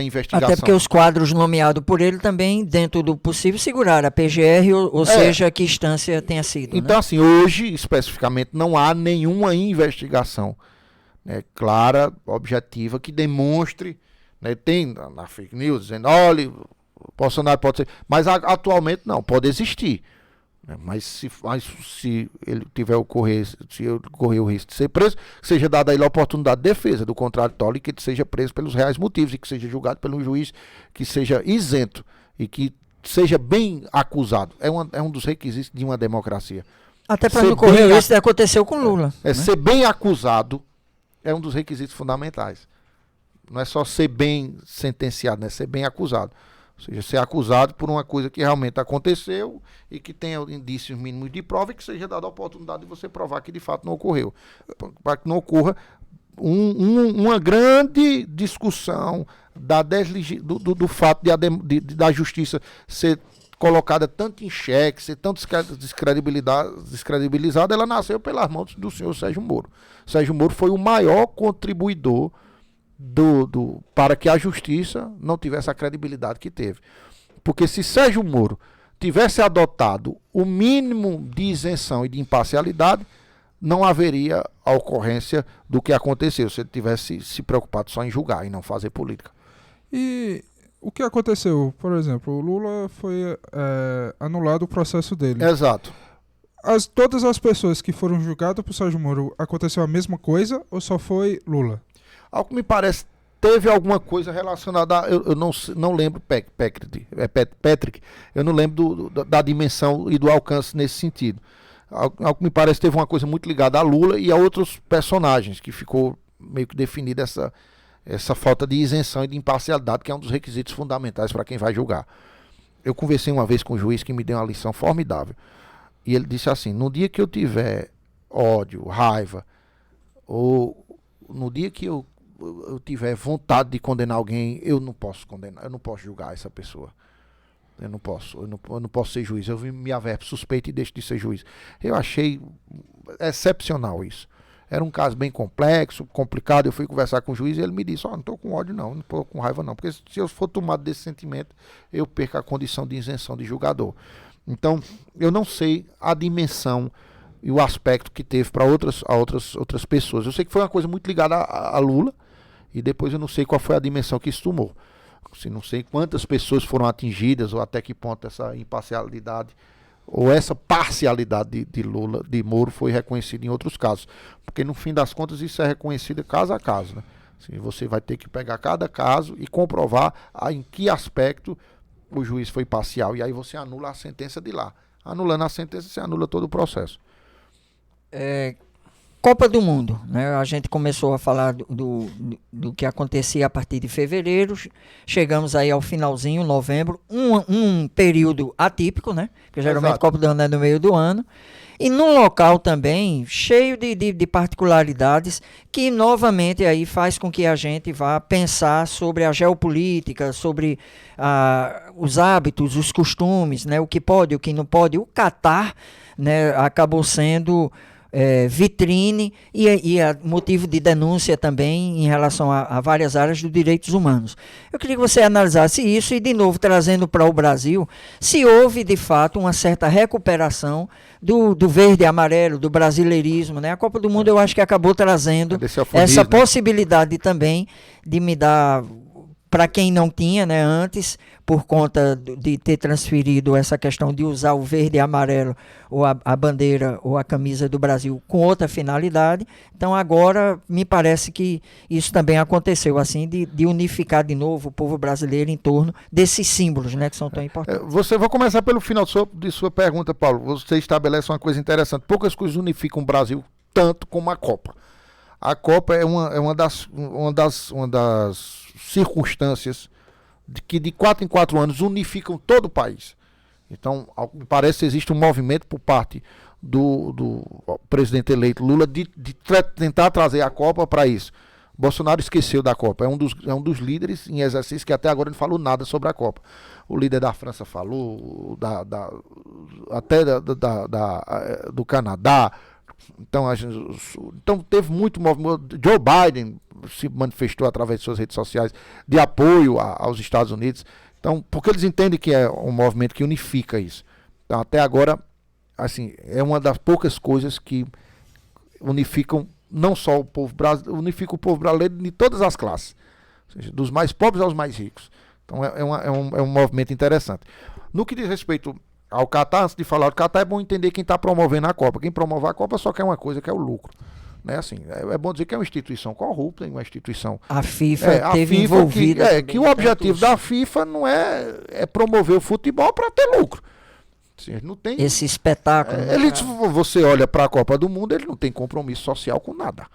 investigação. Até porque os quadros nomeados por ele também, dentro do possível, seguraram a PGR, ou seja, que instância tenha sido. Então, né? assim, hoje, especificamente, não há nenhuma investigação, né, clara, objetiva, que demonstre, né, tem na fake news dizendo, olha, o Bolsonaro pode ser, mas atualmente não, pode existir. Né, mas se ele correr o risco de ser preso, seja dada a ele a oportunidade de defesa, do contrário, e que ele seja preso pelos reais motivos, e que seja julgado pelo juiz, que seja isento e que seja bem acusado. É um dos requisitos de uma democracia. Até para não correr isso, aconteceu com Lula. Né? Ser bem acusado é um dos requisitos fundamentais. Não é só ser bem sentenciado, né? Ser bem acusado. Ou seja, ser acusado por uma coisa que realmente aconteceu e que tenha indícios mínimos de prova e que seja dada a oportunidade de você provar que de fato não ocorreu. Para que não ocorra uma grande discussão do fato da justiça ser colocada tanto em xeque, ser tão descredibilizada, ela nasceu pelas mãos do senhor Sérgio Moro. Sérgio Moro foi o maior contribuidor para que a justiça não tivesse a credibilidade que teve. Porque se Sérgio Moro tivesse adotado o mínimo de isenção e de imparcialidade, não haveria a ocorrência do que aconteceu, se ele tivesse se preocupado só em julgar e não fazer política. E o que aconteceu? Por exemplo, o Lula foi anulado o processo dele. Exato. Todas as pessoas que foram julgadas por Sérgio Moro, aconteceu a mesma coisa ou só foi Lula? Ao que me parece, teve alguma coisa relacionada eu não lembro, Patrick, eu não lembro da dimensão e do alcance nesse sentido. Ao que me parece, teve uma coisa muito ligada a Lula e a outros personagens, que ficou meio que definida essa falta de isenção e de imparcialidade, que é um dos requisitos fundamentais para quem vai julgar. Eu conversei uma vez com um juiz que me deu uma lição formidável. E ele disse assim, no dia que eu tiver ódio, raiva, ou no dia que eu tiver vontade de condenar alguém, eu não posso condenar, eu não posso julgar essa pessoa. Eu não posso ser juiz. Eu me averbo suspeito e deixo de ser juiz. Eu achei excepcional isso. Era um caso bem complexo, complicado. Eu fui conversar com o juiz e ele me disse, não estou com ódio não estou com raiva não. Porque se eu for tomado desse sentimento, eu perco a condição de isenção de julgador. Então, eu não sei a dimensão e o aspecto que teve para outras pessoas. Eu sei que foi uma coisa muito ligada a Lula, e depois eu não sei qual foi a dimensão que isso tomou. Não sei quantas pessoas foram atingidas, ou até que ponto essa imparcialidade, ou essa parcialidade de Moro foi reconhecida em outros casos. Porque no fim das contas isso é reconhecido caso a caso. Né? Assim, você vai ter que pegar cada caso e comprovar em que aspecto o juiz foi parcial. E aí você anula a sentença de lá. Anulando a sentença, você anula todo o processo. Copa do Mundo, né? A gente começou a falar do que acontecia a partir de fevereiro, chegamos aí ao finalzinho, novembro, um período atípico, né? Porque geralmente a Copa do Mundo é no meio do ano, e num local também cheio de particularidades que novamente aí faz com que a gente vá pensar sobre a geopolítica, sobre os hábitos, os costumes, né? O que pode, o que não pode. O Catar, né, acabou sendo vitrine e motivo de denúncia também em relação a várias áreas dos direitos humanos. Eu queria que você analisasse isso e, de novo, trazendo para o Brasil, se houve, de fato, uma certa recuperação do verde e amarelo, do brasileirismo, né? A Copa do Mundo, eu acho que acabou trazendo essa possibilidade também de me dar, para quem não tinha, né, antes, por conta de ter transferido essa questão de usar o verde e amarelo, ou a bandeira, ou a camisa do Brasil com outra finalidade. Então agora me parece que isso também aconteceu, assim, de unificar de novo o povo brasileiro em torno desses símbolos, né, que são tão importantes. Vou começar pelo final de sua pergunta, Paulo. Você estabelece uma coisa interessante. Poucas coisas unificam o Brasil tanto como a Copa. A Copa é uma das circunstâncias que de 4 em 4 anos unificam todo o país. Então, me parece que existe um movimento por parte do presidente eleito Lula de tentar trazer a Copa para isso. Bolsonaro esqueceu da Copa, é um dos líderes em exercício que até agora não falou nada sobre a Copa. O líder da França falou, até do Canadá. Então teve muito movimento. Joe Biden se manifestou através de suas redes sociais de apoio aos Estados Unidos. Então, porque eles entendem que é um movimento que unifica isso. Então, até agora, assim, é uma das poucas coisas que unificam não só o povo brasileiro, unifica o povo brasileiro de todas as classes, ou seja, dos mais pobres aos mais ricos. Então é um movimento interessante. No que diz respeito ao Catar, antes de falar do Catar, é bom entender quem está promovendo a Copa. Quem promove a Copa só quer uma coisa, que é o lucro. Né? Assim, é bom dizer que é uma instituição corrupta, uma instituição... A FIFA teve envolvida... Que o objetivo da FIFA não é promover o futebol para ter lucro. Assim, não tem, esse espetáculo. Você olha para a Copa do Mundo, ele não tem compromisso social com nada.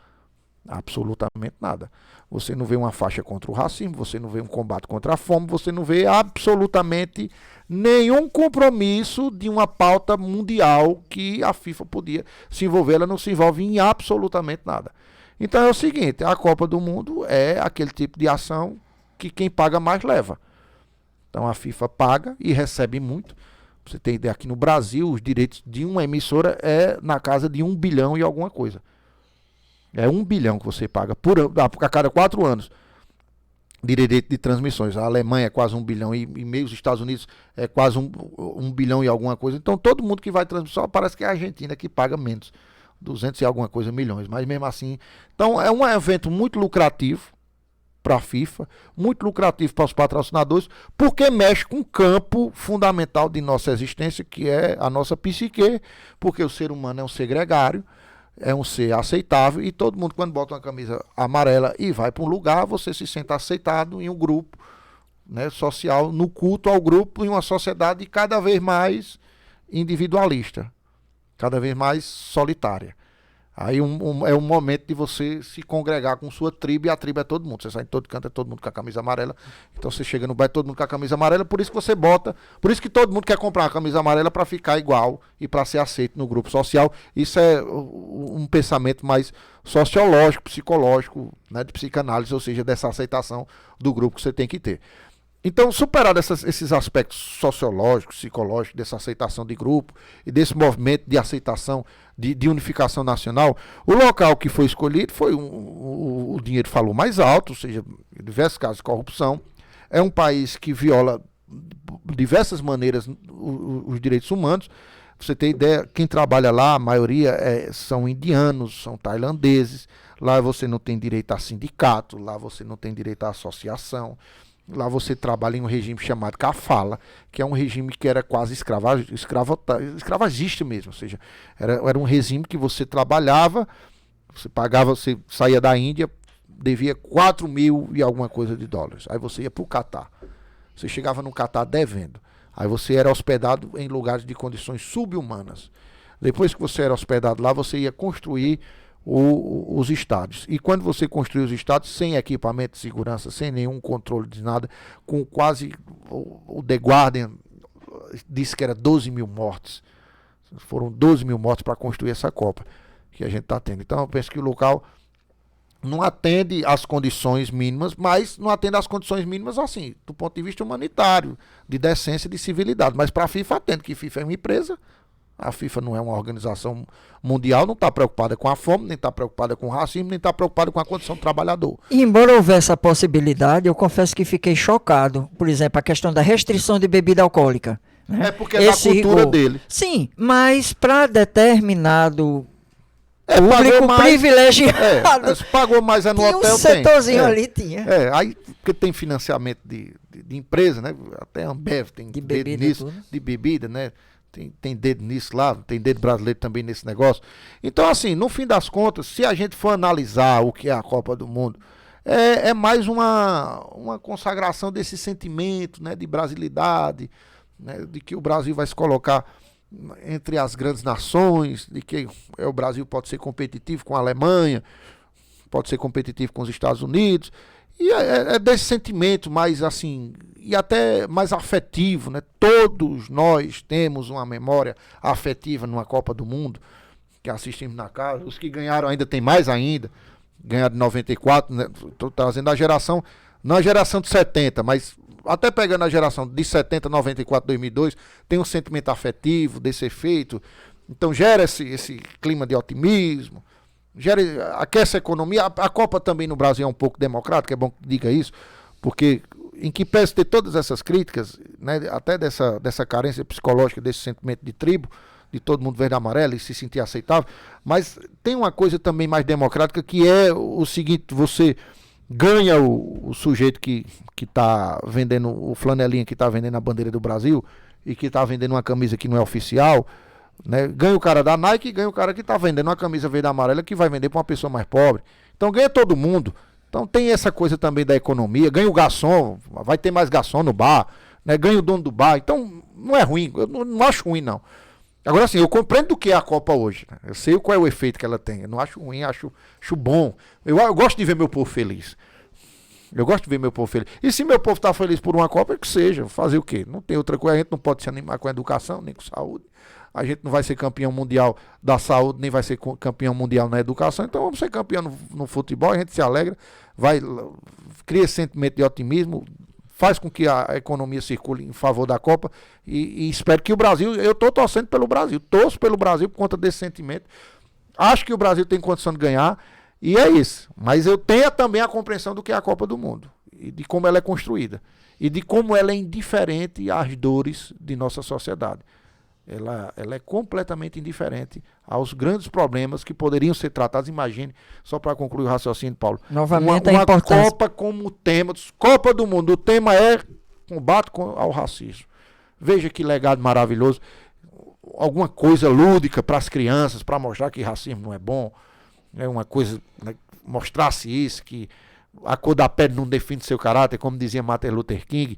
Absolutamente nada. Você não vê uma faixa contra o racismo, você não vê um combate contra a fome, você não vê absolutamente nenhum compromisso de uma pauta mundial que a FIFA podia se envolver. Ela não se envolve em absolutamente nada. Então é o seguinte, a Copa do Mundo é aquele tipo de ação que quem paga mais leva. Então a FIFA paga e recebe muito. Você tem ideia, aqui no Brasil, os direitos de uma emissora é na casa de 1 bilhão e alguma coisa. É 1 bilhão que você paga a cada 4 anos de direito de transmissões. A Alemanha é quase 1 bilhão e meio, os Estados Unidos é quase 1 bilhão e alguma coisa. Então todo mundo que vai transmissão, parece que é a Argentina que paga menos, 200 e alguma coisa milhões, mas mesmo assim. Então é um evento muito lucrativo para a FIFA, muito lucrativo para os patrocinadores, porque mexe com o campo fundamental de nossa existência, que é a nossa psique, porque o ser humano é um ser gregário, é um ser aceitável, e todo mundo, quando bota uma camisa amarela e vai para um lugar, você se sente aceitado em um grupo, né, social, no culto ao grupo, em uma sociedade cada vez mais individualista, cada vez mais solitária. Aí é um momento de você se congregar com sua tribo, e a tribo é todo mundo. Você sai em todo canto, é todo mundo com a camisa amarela. Então você chega no bairro, todo mundo com a camisa amarela, por isso que você bota, por isso que todo mundo quer comprar uma camisa amarela para ficar igual e para ser aceito no grupo social. Isso é um pensamento mais sociológico, psicológico, né, de psicanálise, ou seja, dessa aceitação do grupo que você tem que ter. Então, superado esses aspectos sociológicos, psicológicos, dessa aceitação de grupo e desse movimento de aceitação, de unificação nacional, o local que foi escolhido foi o dinheiro falou mais alto, ou seja, diversos casos de corrupção. É um país que viola de diversas maneiras os direitos humanos. Você tem ideia, quem trabalha lá, a maioria são indianos, são tailandeses. Lá você não tem direito a sindicato, lá você não tem direito a associação. Lá você trabalha em um regime chamado Kafala, que é um regime que era quase escravagista mesmo. Ou seja, era um regime que você trabalhava, você pagava, você saía da Índia, devia 4 mil e alguma coisa de dólares. Aí você ia para o Catar. Você chegava no Catar devendo. Aí você era hospedado em lugares de condições subhumanas. Depois que você era hospedado lá, você ia construir os estádios. E quando você construiu os estádios sem equipamento de segurança, sem nenhum controle de nada, com quase o The Guardian disse que era 12 mil mortes. Foram 12 mil mortes para construir essa Copa que a gente está tendo. Então eu penso que o local não atende às condições mínimas, mas não atende às condições mínimas assim, do ponto de vista humanitário, de decência, de civilidade. Mas para a FIFA atende, que a FIFA é uma empresa. A FIFA não é uma organização mundial, não está preocupada com a fome, nem está preocupada com o racismo, nem está preocupada com a condição do trabalhador. E embora houvesse a possibilidade, eu confesso que fiquei chocado. Por exemplo, a questão da restrição de bebida alcoólica. Né? É porque é da cultura dele. Sim, mas para determinado público público mais, privilegiado. Pagou mais no Tinha hotel, um setorzinho tem. ali, tinha. Aí porque tem financiamento de empresa, né? Até a Ambev tem De dedo bebida, nisso, tudo. de bebida, né? Tem dedo nisso lá, tem dedo brasileiro também nesse negócio. Então, assim, no fim das contas, se a gente for analisar o que é a Copa do Mundo, é mais uma consagração desse sentimento, né, de brasilidade, né, de que o Brasil vai se colocar entre as grandes nações, de que o Brasil pode ser competitivo com a Alemanha, pode ser competitivo com os Estados Unidos. E é desse sentimento mais assim, e até mais afetivo, né? Todos nós temos uma memória afetiva numa Copa do Mundo, que assistimos na casa. Os que ganharam ainda tem mais ainda. Ganharam de 94, né? Estou trazendo a geração, não a geração de 70, mas até pegando a geração de 70, 94, 2002, tem um sentimento afetivo desse efeito. Então gera esse clima de otimismo. Aquece a economia. A Copa também no Brasil é um pouco democrática, é bom que diga isso, porque em que pese ter todas essas críticas, né, até dessa carência psicológica, desse sentimento de tribo, de todo mundo verde e amarelo e se sentir aceitável, mas tem uma coisa também mais democrática, que é o seguinte: você ganha o sujeito que está vendendo, o flanelinha que está vendendo a bandeira do Brasil e que está vendendo uma camisa que não é oficial, né? Ganha o cara da Nike e ganha o cara que está vendendo uma camisa verde e amarela que vai vender para uma pessoa mais pobre. Então ganha todo mundo. Então tem essa coisa também da economia. Ganha o garçom, vai ter mais garçom no bar, né? Ganha o dono do bar. Então não é ruim, eu não acho ruim não. Agora sim, eu compreendo do que é a Copa hoje, né? Eu sei qual é o efeito que ela tem. Eu não acho ruim, acho bom. Eu gosto de ver meu povo feliz. Eu gosto de ver meu povo feliz. E se meu povo está feliz por uma Copa, que seja. Fazer o quê? Não tem outra coisa. A gente não pode se animar com a educação, nem com saúde. A gente não vai ser campeão mundial da saúde, nem vai ser campeão mundial na educação. Então vamos ser campeão no futebol, a gente se alegra, cria esse sentimento de otimismo, faz com que a economia circule em favor da Copa e espero que o Brasil, eu estou torcendo pelo Brasil, torço pelo Brasil por conta desse sentimento. Acho que o Brasil tem condição de ganhar e é isso. Mas eu tenho também a compreensão do que é a Copa do Mundo e de como ela é construída e de como ela é indiferente às dores de nossa sociedade. Ela é completamente indiferente aos grandes problemas que poderiam ser tratados. Imagine, só para concluir o raciocínio, Paulo, novamente uma a importância. Copa como tema, Copa do Mundo, o tema é combate ao racismo. Veja que legado maravilhoso, alguma coisa lúdica para as crianças, para mostrar que racismo não é bom, é uma coisa, né, mostrasse isso, que a cor da pele não define seu caráter, como dizia Martin Luther King.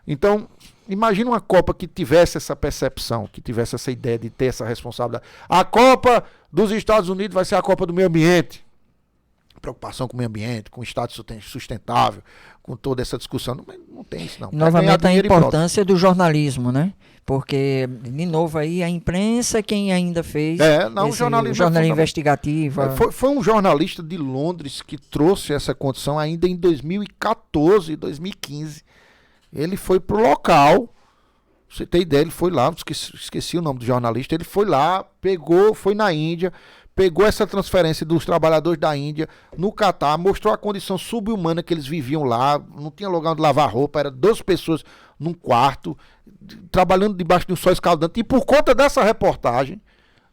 Então, imagina uma Copa que tivesse essa percepção, que tivesse essa ideia de ter essa responsabilidade. A Copa dos Estados Unidos vai ser a Copa do meio ambiente. Preocupação com o meio ambiente, com o Estado sustentável, com toda essa discussão. Não tem isso, não. Novamente a importância do jornalismo, né? Porque, de novo aí, a imprensa quem ainda fez o jornalismo investigativo. Foi um jornalista de Londres que trouxe essa condição ainda em 2014, 2015. Ele foi pro local, você tem ideia, ele foi lá, esqueci o nome do jornalista, ele foi lá, foi na Índia, pegou essa transferência dos trabalhadores da Índia no Catar, mostrou a condição subhumana que eles viviam lá, não tinha lugar onde lavar roupa, era 12 pessoas num quarto, trabalhando debaixo de um sol escaldante, e por conta dessa reportagem,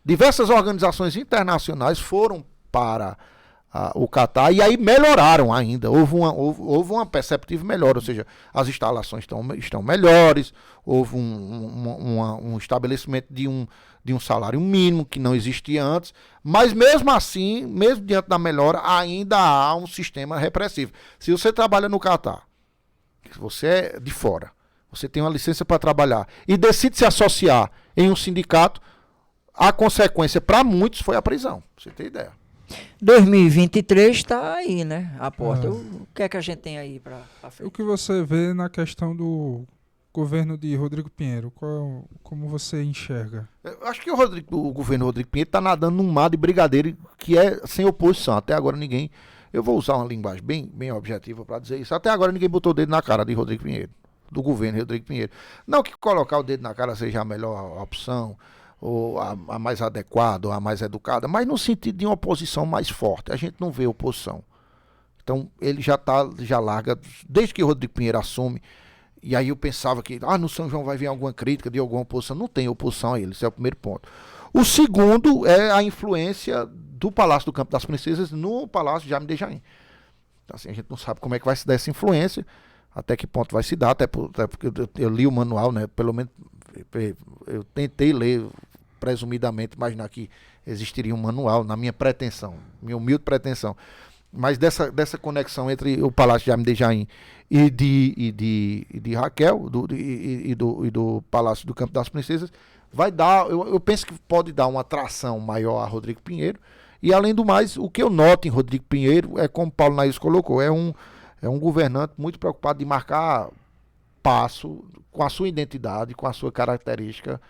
diversas organizações internacionais foram para o Catar, e aí melhoraram ainda, houve uma perceptível melhora, ou seja, as instalações estão melhores, houve um estabelecimento de um salário mínimo que não existia antes, mas mesmo assim, mesmo diante da melhora, ainda há um sistema repressivo. Se você trabalha no Catar, você é de fora, você tem uma licença para trabalhar e decide se associar em um sindicato, a consequência para muitos foi a prisão, pra você ter ideia. 2023 está aí, né? A porta. O que é que a gente tem aí para frente? O que você vê na questão do governo de Rodrigo Pinheiro? Como você enxerga? Eu acho que o governo Rodrigo Pinheiro está nadando num mar de brigadeiro que é sem oposição. Até agora ninguém... Eu vou usar uma linguagem bem objetiva para dizer isso. Até agora ninguém botou o dedo na cara de Rodrigo Pinheiro, do governo Rodrigo Pinheiro. Não que colocar o dedo na cara seja a melhor opção, ou a mais adequada, ou a mais educada, mas no sentido de uma oposição mais forte. A gente não vê oposição. Então ele já larga, desde que Rodrigo Pinheiro assume, e aí eu pensava que no São João vai vir alguma crítica de alguma oposição. Não tem oposição a ele, esse é o primeiro ponto. O segundo é a influência do Palácio do Campo das Princesas no Palácio de Jaime de Jaim. Então, assim, a gente não sabe como é que vai se dar essa influência, até que ponto vai se dar, até porque eu li o manual, né? Pelo menos eu tentei ler, presumidamente, imaginar que existiria um manual, na minha pretensão, minha humilde pretensão. Mas dessa conexão entre o Palácio de Jaime de Jaim e de Raquel, e do Palácio do Campo das Princesas, vai dar, eu penso que pode dar uma atração maior a Rodrigo Pinheiro. E além do mais, o que eu noto em Rodrigo Pinheiro é, como Paulo Naís colocou, é um governante muito preocupado de marcar passo com a sua identidade, com a sua característica,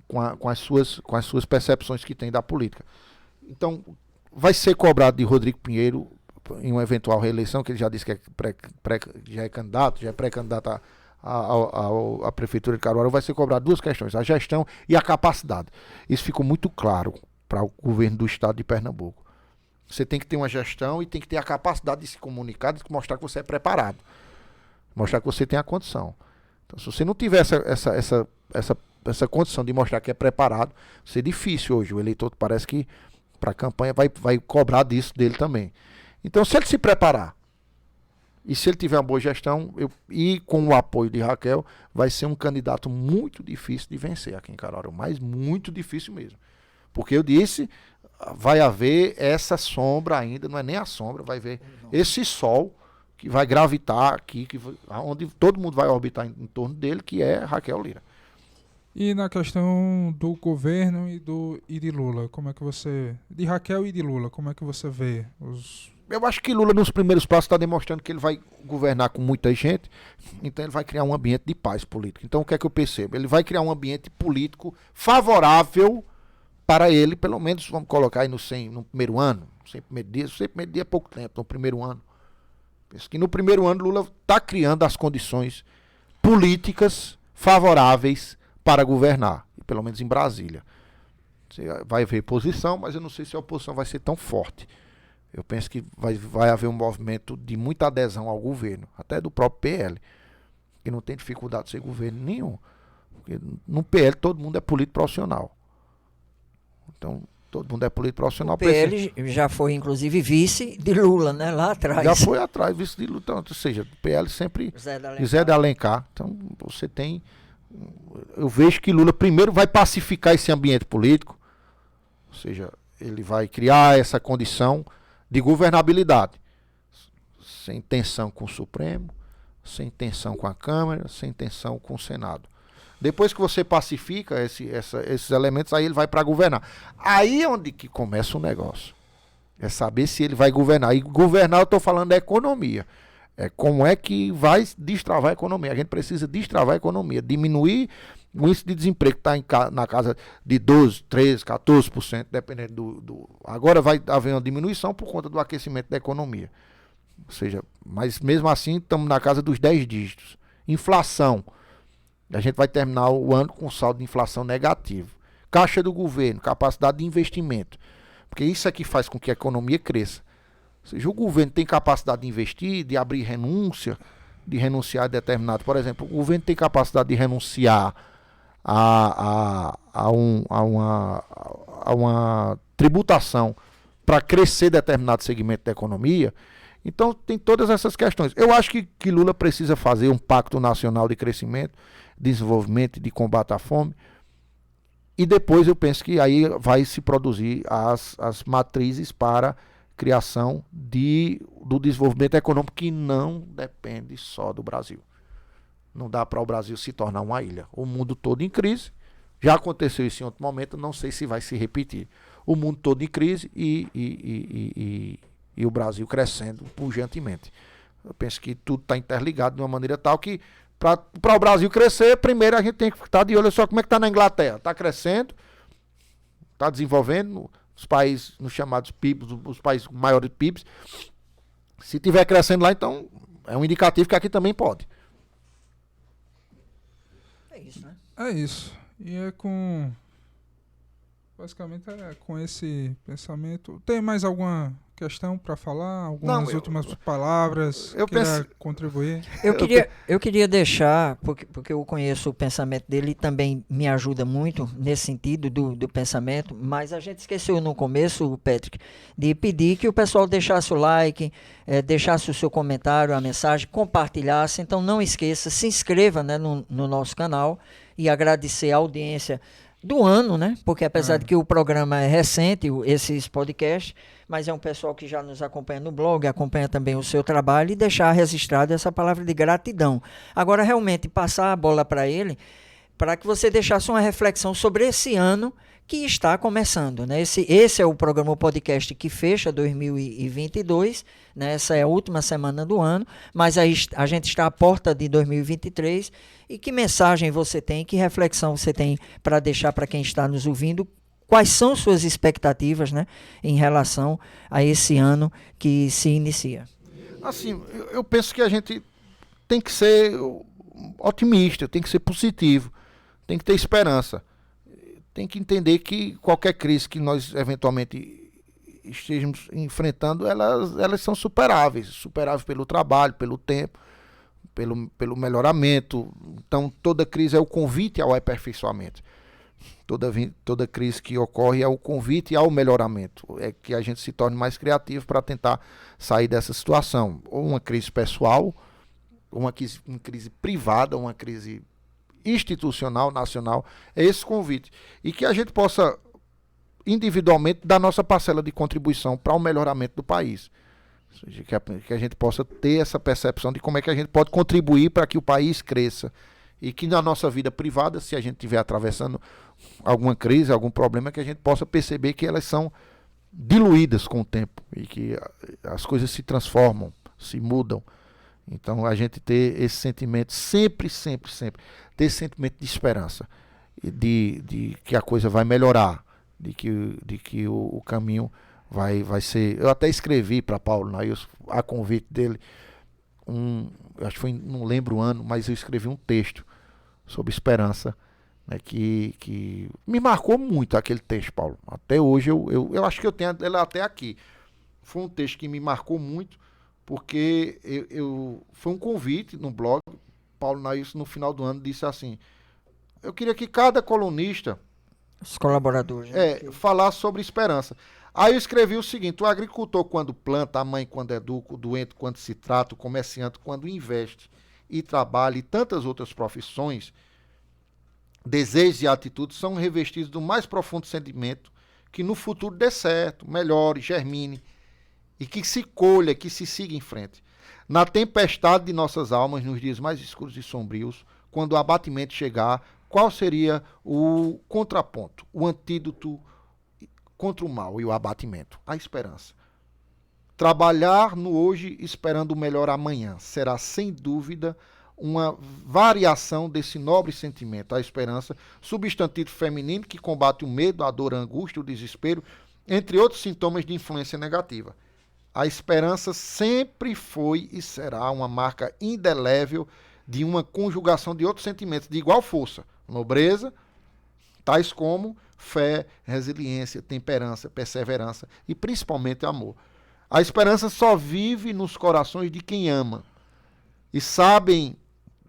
com as suas percepções que tem da política. Então, vai ser cobrado de Rodrigo Pinheiro em uma eventual reeleição, que ele já disse que já é candidato, já é pré-candidato à Prefeitura de Caruaru, vai ser cobrado duas questões, a gestão e a capacidade. Isso ficou muito claro para o governo do estado de Pernambuco. Você tem que ter uma gestão e tem que ter a capacidade de se comunicar, de mostrar que você é preparado, mostrar que você tem a condição. Então, se você não tiver essa condição de mostrar que é preparado, vai ser difícil hoje. O eleitor parece que para a campanha vai cobrar disso dele também. Então, se ele se preparar e se ele tiver uma boa gestão, e com o apoio de Raquel, vai ser um candidato muito difícil de vencer aqui em Caruaru, mas muito difícil mesmo. Porque eu disse, vai haver essa sombra ainda, não é nem a sombra, vai haver esse sol que vai gravitar aqui, onde todo mundo vai orbitar em torno dele, que é Raquel Lira. E na questão do governo e de Lula, como é que você... De Raquel e de Lula, como é que você vê os... Eu acho que Lula, nos primeiros passos, está demonstrando que ele vai governar com muita gente, então ele vai criar um ambiente de paz política. Então, o que é que eu percebo? Ele vai criar um ambiente político favorável para ele, pelo menos, vamos colocar aí no primeiro ano, sem primeiro dia é pouco tempo, no primeiro ano. Penso que no primeiro ano Lula está criando as condições políticas favoráveis para governar, pelo menos em Brasília. Você vai haver oposição, mas eu não sei se a oposição vai ser tão forte. Eu penso que vai haver um movimento de muita adesão ao governo, até do próprio PL, que não tem dificuldade de ser governo nenhum. Porque no PL todo mundo é político profissional. Então, todo mundo é político profissional. O PL já foi, inclusive, vice de Lula, né? Lá atrás. Já foi atrás, vice de Lula. Então, ou seja, o PL sempre... Zé de Alencar. Então, você tem... Eu vejo que Lula primeiro vai pacificar esse ambiente político. Ou seja, ele vai criar essa condição de governabilidade. Sem tensão com o Supremo, sem tensão com a Câmara, sem tensão com o Senado. Depois que você pacifica esses elementos, aí ele vai para governar. Aí é onde que começa o negócio. É saber se ele vai governar. E governar, eu estou falando da economia. É como é que vai destravar a economia. A gente precisa destravar a economia. Diminuir o índice de desemprego que está na casa de 12%, 13%, 14%, dependendo do... Agora vai haver uma diminuição por conta do aquecimento da economia. Ou seja, mas mesmo assim estamos na casa dos 10 dígitos. Inflação. A gente vai terminar o ano com um saldo de inflação negativo. Caixa do governo, capacidade de investimento. Porque isso é que faz com que a economia cresça. Ou seja, o governo tem capacidade de investir, de abrir renúncia, de renunciar a determinado. Por exemplo, o governo tem capacidade de renunciar a uma tributação para crescer determinado segmento da economia. Então, tem todas essas questões. Eu acho que Lula precisa fazer um pacto nacional de crescimento, desenvolvimento e de combate à fome. E depois eu penso que aí vai se produzir as matrizes para criação do desenvolvimento econômico, que não depende só do Brasil. Não dá para o Brasil se tornar uma ilha. O mundo todo em crise. Já aconteceu isso em outro momento, não sei se vai se repetir. o mundo todo em crise e o Brasil crescendo pujantemente. Eu penso que tudo está interligado de uma maneira tal que, para o Brasil crescer, primeiro a gente tem que estar de olho só como é que está na Inglaterra. Está crescendo, está desenvolvendo, os países, nos chamados PIBs, os países com maiores PIBs. Se estiver crescendo lá, então é um indicativo que aqui também pode. É isso, né? É isso. E é com... Basicamente é com esse pensamento. Tem mais alguma questão para falar? Algumas últimas palavras? Eu queira contribuir? Eu queria deixar, porque eu conheço o pensamento dele e também me ajuda muito nesse sentido do pensamento, mas a gente esqueceu no começo, Patrick, de pedir que o pessoal deixasse o like, deixasse o seu comentário, a mensagem, compartilhasse. Então não esqueça, se inscreva, né, no nosso canal, e agradecer a audiência do ano, né? Porque apesar de que o programa é recente, esses podcasts, mas é um pessoal que já nos acompanha no blog, acompanha também o seu trabalho, e deixar registrado essa palavra de gratidão. Agora, realmente, passar a bola para ele, para que você deixasse uma reflexão sobre esse ano que está começando, né? Esse é o programa, o podcast que fecha 2022, né? Essa é a última semana do ano, mas aí a gente está à porta de 2023. E que mensagem você tem, que reflexão você tem para deixar para quem está nos ouvindo? Quais são suas expectativas, né, em relação a esse ano que se inicia? Assim, eu penso que a gente tem que ser otimista, tem que ser positivo, tem que ter esperança. Tem que entender que qualquer crise que nós eventualmente estejamos enfrentando, elas são superáveis pelo trabalho, pelo tempo, pelo melhoramento. Então toda crise é o convite ao aperfeiçoamento. Toda crise que ocorre é o convite ao melhoramento, é que a gente se torne mais criativo para tentar sair dessa situação, ou uma crise pessoal, ou uma crise privada, uma crise institucional, nacional. É esse convite, e que a gente possa individualmente dar nossa parcela de contribuição para o melhoramento do país. Ou seja, que a gente possa ter essa percepção de como é que a gente pode contribuir para que o país cresça, e que na nossa vida privada, se a gente estiver atravessando alguma crise, algum problema, que a gente possa perceber que elas são diluídas com o tempo e que as coisas se transformam, se mudam. Então a gente ter esse sentimento, sempre ter esse sentimento de esperança, de que a coisa vai melhorar, de que o caminho vai ser. Eu até escrevi para Paulo Nailson, a convite dele, acho que foi, não lembro o ano, mas eu escrevi um texto sobre esperança, né, que me marcou muito aquele texto, Paulo. Até hoje eu acho que eu tenho ele até aqui. Foi um texto que me marcou muito, porque foi um convite no blog. Paulo Nailson, no final do ano, disse assim: eu queria que cada colunista, os colaboradores, né, falasse sobre esperança. Aí eu escrevi o seguinte: o agricultor quando planta, a mãe quando educa, o doente quando se trata, o comerciante quando investe e trabalha, e tantas outras profissões, desejos e atitudes são revestidos do mais profundo sentimento que no futuro dê certo, melhore, germine, e que se colha, que se siga em frente. Na tempestade de nossas almas, nos dias mais escuros e sombrios, quando o abatimento chegar, qual seria o contraponto, o antídoto contra o mal e o abatimento? A esperança. Trabalhar no hoje esperando o melhor amanhã será, sem dúvida, uma variação desse nobre sentimento, a esperança, substantivo feminino que combate o medo, a dor, a angústia, o desespero, entre outros sintomas de influência negativa. A esperança sempre foi e será uma marca indelével de uma conjugação de outros sentimentos de igual força, nobreza, tais como fé, resiliência, temperança, perseverança e principalmente amor. A esperança só vive nos corações de quem ama. E sabem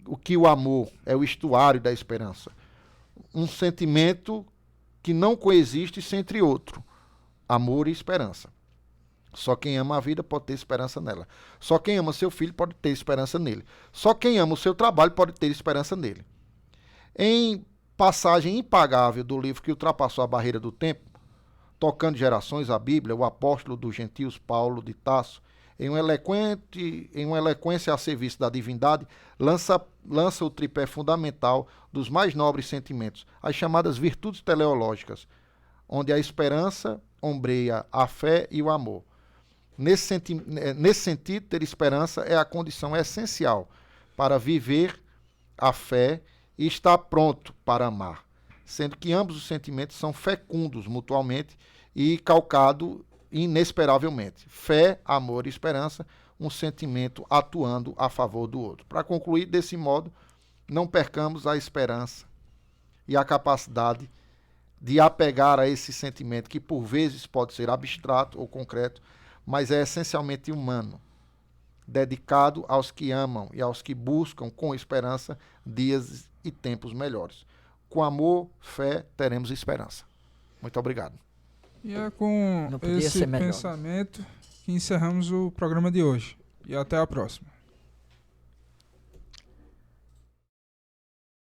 o que o amor é, o estuário da esperança. Um sentimento que não coexiste sem entre outro, amor e esperança. Só quem ama a vida pode ter esperança nela. Só quem ama seu filho pode ter esperança nele. Só quem ama o seu trabalho pode ter esperança nele. Em passagem impagável do livro que ultrapassou a barreira do tempo, tocando gerações, a Bíblia, o apóstolo dos gentios, Paulo de Tarso, em uma eloquência a serviço da divindade, lança o tripé fundamental dos mais nobres sentimentos, as chamadas virtudes teleológicas, onde a esperança ombreia a fé e o amor. Nesse sentido, ter esperança é a condição essencial para viver a fé e estar pronto para amar, sendo que ambos os sentimentos são fecundos mutuamente e calcados inesperavelmente. Fé, amor e esperança, um sentimento atuando a favor do outro. Para concluir, desse modo, não percamos a esperança e a capacidade de apegar a esse sentimento que por vezes pode ser abstrato ou concreto, mas é essencialmente humano, dedicado aos que amam e aos que buscam com esperança dias e tempos melhores. Com amor, fé, teremos esperança. Muito obrigado. E é com Não podia esse ser melhor. pensamento que encerramos o programa de hoje. E até a próxima.